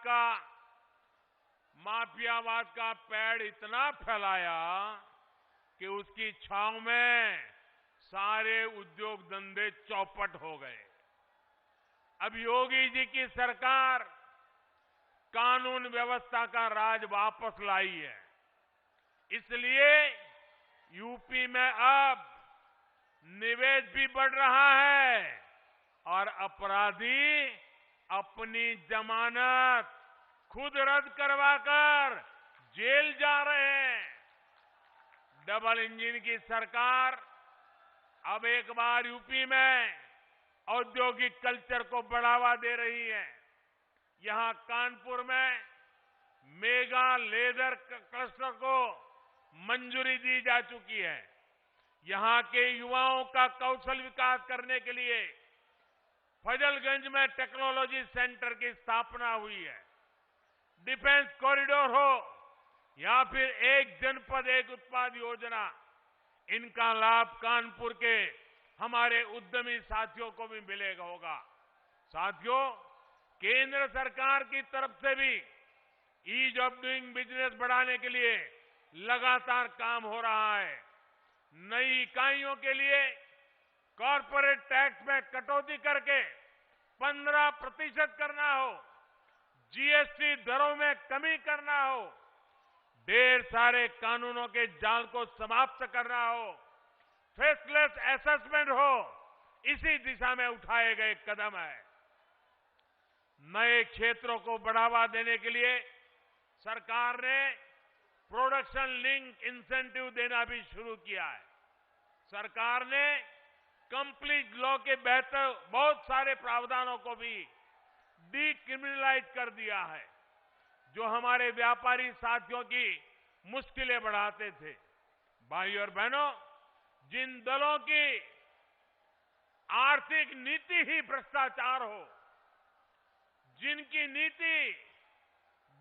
का पेड़ इतना फैलाया कि उसकी छांव में सारे उद्योग धंधे चौपट हो गए। अब योगी जी की सरकार कानून व्यवस्था का राज वापस लाई है। इसलिए यूपी में अब निवेश भी बढ़ रहा है और अपराधी अपनी जमानत खुद रद्द करवाकर जेल जा रहे हैं। डबल इंजन की सरकार अब एक बार यूपी में औद्योगिक कल्चर को बढ़ावा दे रही है। यहां कानपुर में मेगा लेदर क्लस्टर को मंजूरी दी जा चुकी है। यहां के युवाओं का कौशल विकास करने के लिए फजलगंज में टेक्नोलॉजी सेंटर की स्थापना हुई है। डिफेंस कॉरिडोर हो या फिर एक जनपद एक उत्पाद योजना, इनका लाभ कानपुर के हमारे उद्यमी साथियों को भी मिलेगा होगा। साथियों, केंद्र सरकार की तरफ से भी ईज ऑफ डूइंग बिजनेस बढ़ाने के लिए लगातार काम हो रहा है। नई इकाइयों के लिए कॉर्पोरेट टैक्स में कटौती करके 15% करना हो, जीएसटी दरों में कमी करना हो, ढेर सारे कानूनों के जाल को समाप्त करना हो, फेसलेस असेसमेंट हो, इसी दिशा में उठाए गए कदम है। नए क्षेत्रों को बढ़ावा देने के लिए सरकार ने प्रोडक्शन लिंक इंसेंटिव देना भी शुरू किया है। सरकार ने कंप्लीट लॉ के बेहतर बहुत सारे प्रावधानों को भी डीक्रिमिनलाइज कर दिया है, जो हमारे व्यापारी साथियों की मुश्किलें बढ़ाते थे। भाइयों और बहनों, जिन दलों की आर्थिक नीति ही भ्रष्टाचार हो, जिनकी नीति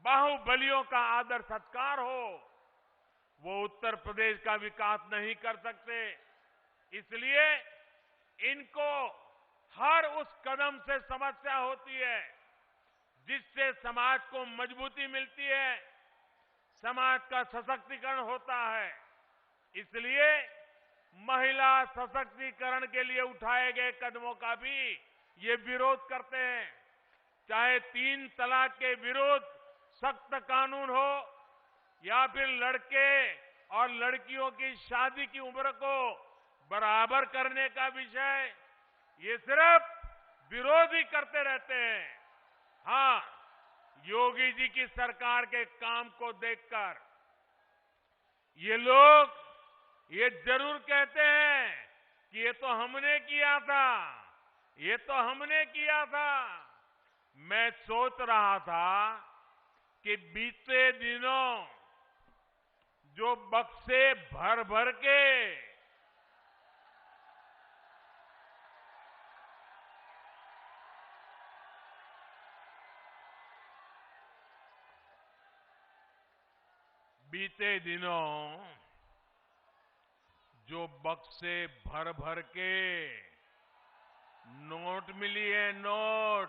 बाहुबलियों का आदर सत्कार हो, वो उत्तर प्रदेश का विकास नहीं कर सकते। इसलिए इनको हर उस कदम से समस्या होती है जिससे समाज को मजबूती मिलती है, समाज का सशक्तिकरण होता है। इसलिए महिला सशक्तिकरण के लिए उठाए गए कदमों का भी ये विरोध करते हैं। चाहे 3 तलाक के विरुद्ध सख्त कानून हो या फिर लड़के और लड़कियों की शादी की उम्र को बराबर करने का विषय, ये सिर्फ विरोध ही करते रहते हैं। हाँ, योगी जी की सरकार के काम को देखकर ये लोग ये जरूर कहते हैं कि ये तो हमने किया था, ये तो हमने किया था। मैं सोच रहा था कि बीते दिनों जो बक्से भर भर के भर भर के नोट मिली है, नोट,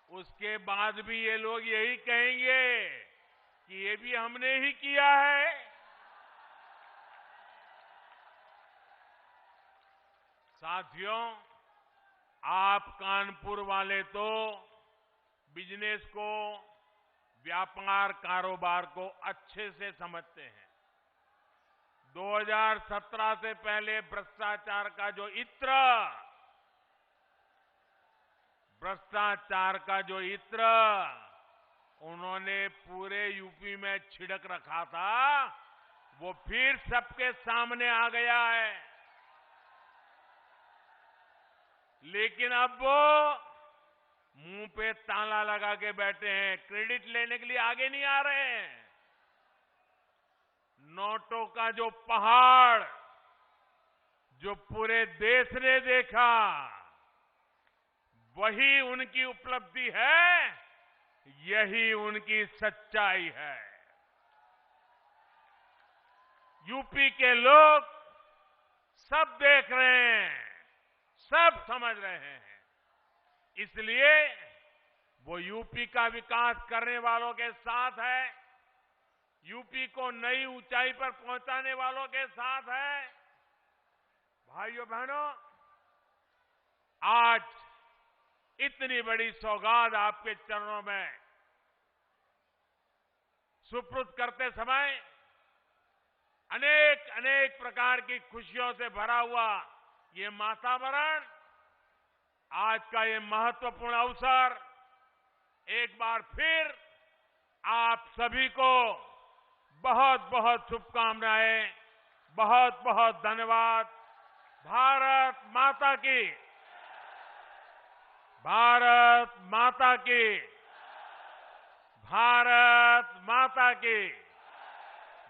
उसके बाद भी ये लोग यही कहेंगे कि ये भी हमने ही किया है। साथियों, आप कानपुर वाले तो बिजनेस को, व्यापार कारोबार को अच्छे से समझते हैं। 2017 से पहले भ्रष्टाचार का जो इत्र उन्होंने पूरे यूपी में छिड़क रखा था, वो फिर सबके सामने आ गया है। लेकिन अब वो मुंह पे ताला लगा के बैठे हैं, क्रेडिट लेने के लिए आगे नहीं आ रहे हैं। नोटों का जो पहाड़ जो पूरे देश ने देखा, वही उनकी उपलब्धि है, यही उनकी सच्चाई है। यूपी के लोग सब देख रहे हैं, सब समझ रहे हैं। इसलिए वो यूपी का विकास करने वालों के साथ है। यूपी को नई ऊंचाई पर पहुंचाने वालों के साथ है। भाइयों बहनों, आज इतनी बड़ी सौगात आपके चरणों में सुपुर्द करते समय अनेक अनेक प्रकार की खुशियों से भरा हुआ ये वातावरण, आज का ये महत्वपूर्ण अवसर, एक बार फिर आप सभी को बहुत बहुत शुभकामनाएं, बहुत बहुत धन्यवाद। भारत माता की, भारत माता की, भारत माता की,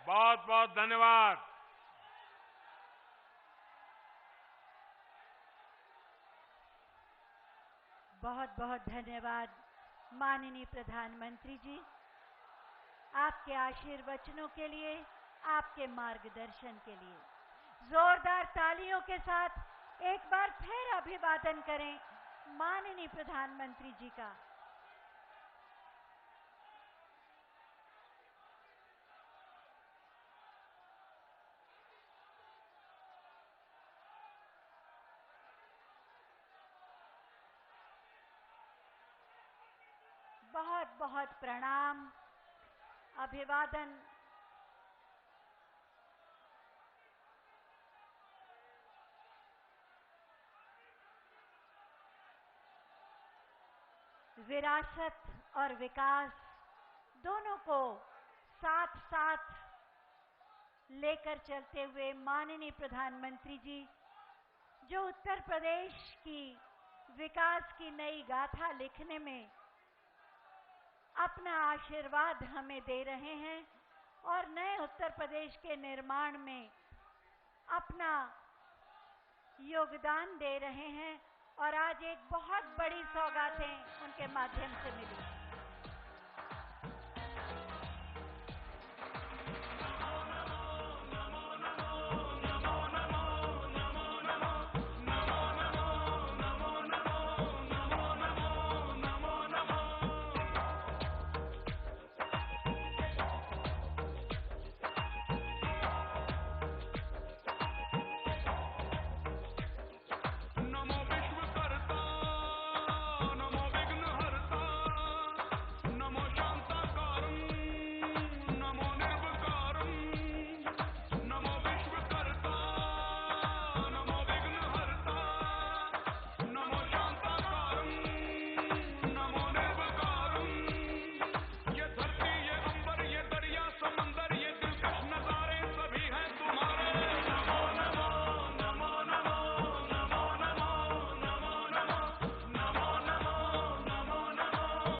बहुत बहुत धन्यवाद। बहुत बहुत धन्यवाद माननीय प्रधानमंत्री जी, आपके आशीर्वचनों के लिए, आपके मार्गदर्शन के लिए। जोरदार तालियों के साथ एक बार फिर अभिवादन करें माननीय प्रधानमंत्री जी का। बहुत बहुत प्रणाम, अभिवादन। विरासत और विकास दोनों को साथ साथ लेकर चलते हुए माननीय प्रधानमंत्री जी जो उत्तर प्रदेश की विकास की नई गाथा लिखने में अपना आशीर्वाद हमें दे रहे हैं और नए उत्तर प्रदेश के निर्माण में अपना योगदान दे रहे हैं, और आज एक बहुत बड़ी सौगातें उनके माध्यम से मिली।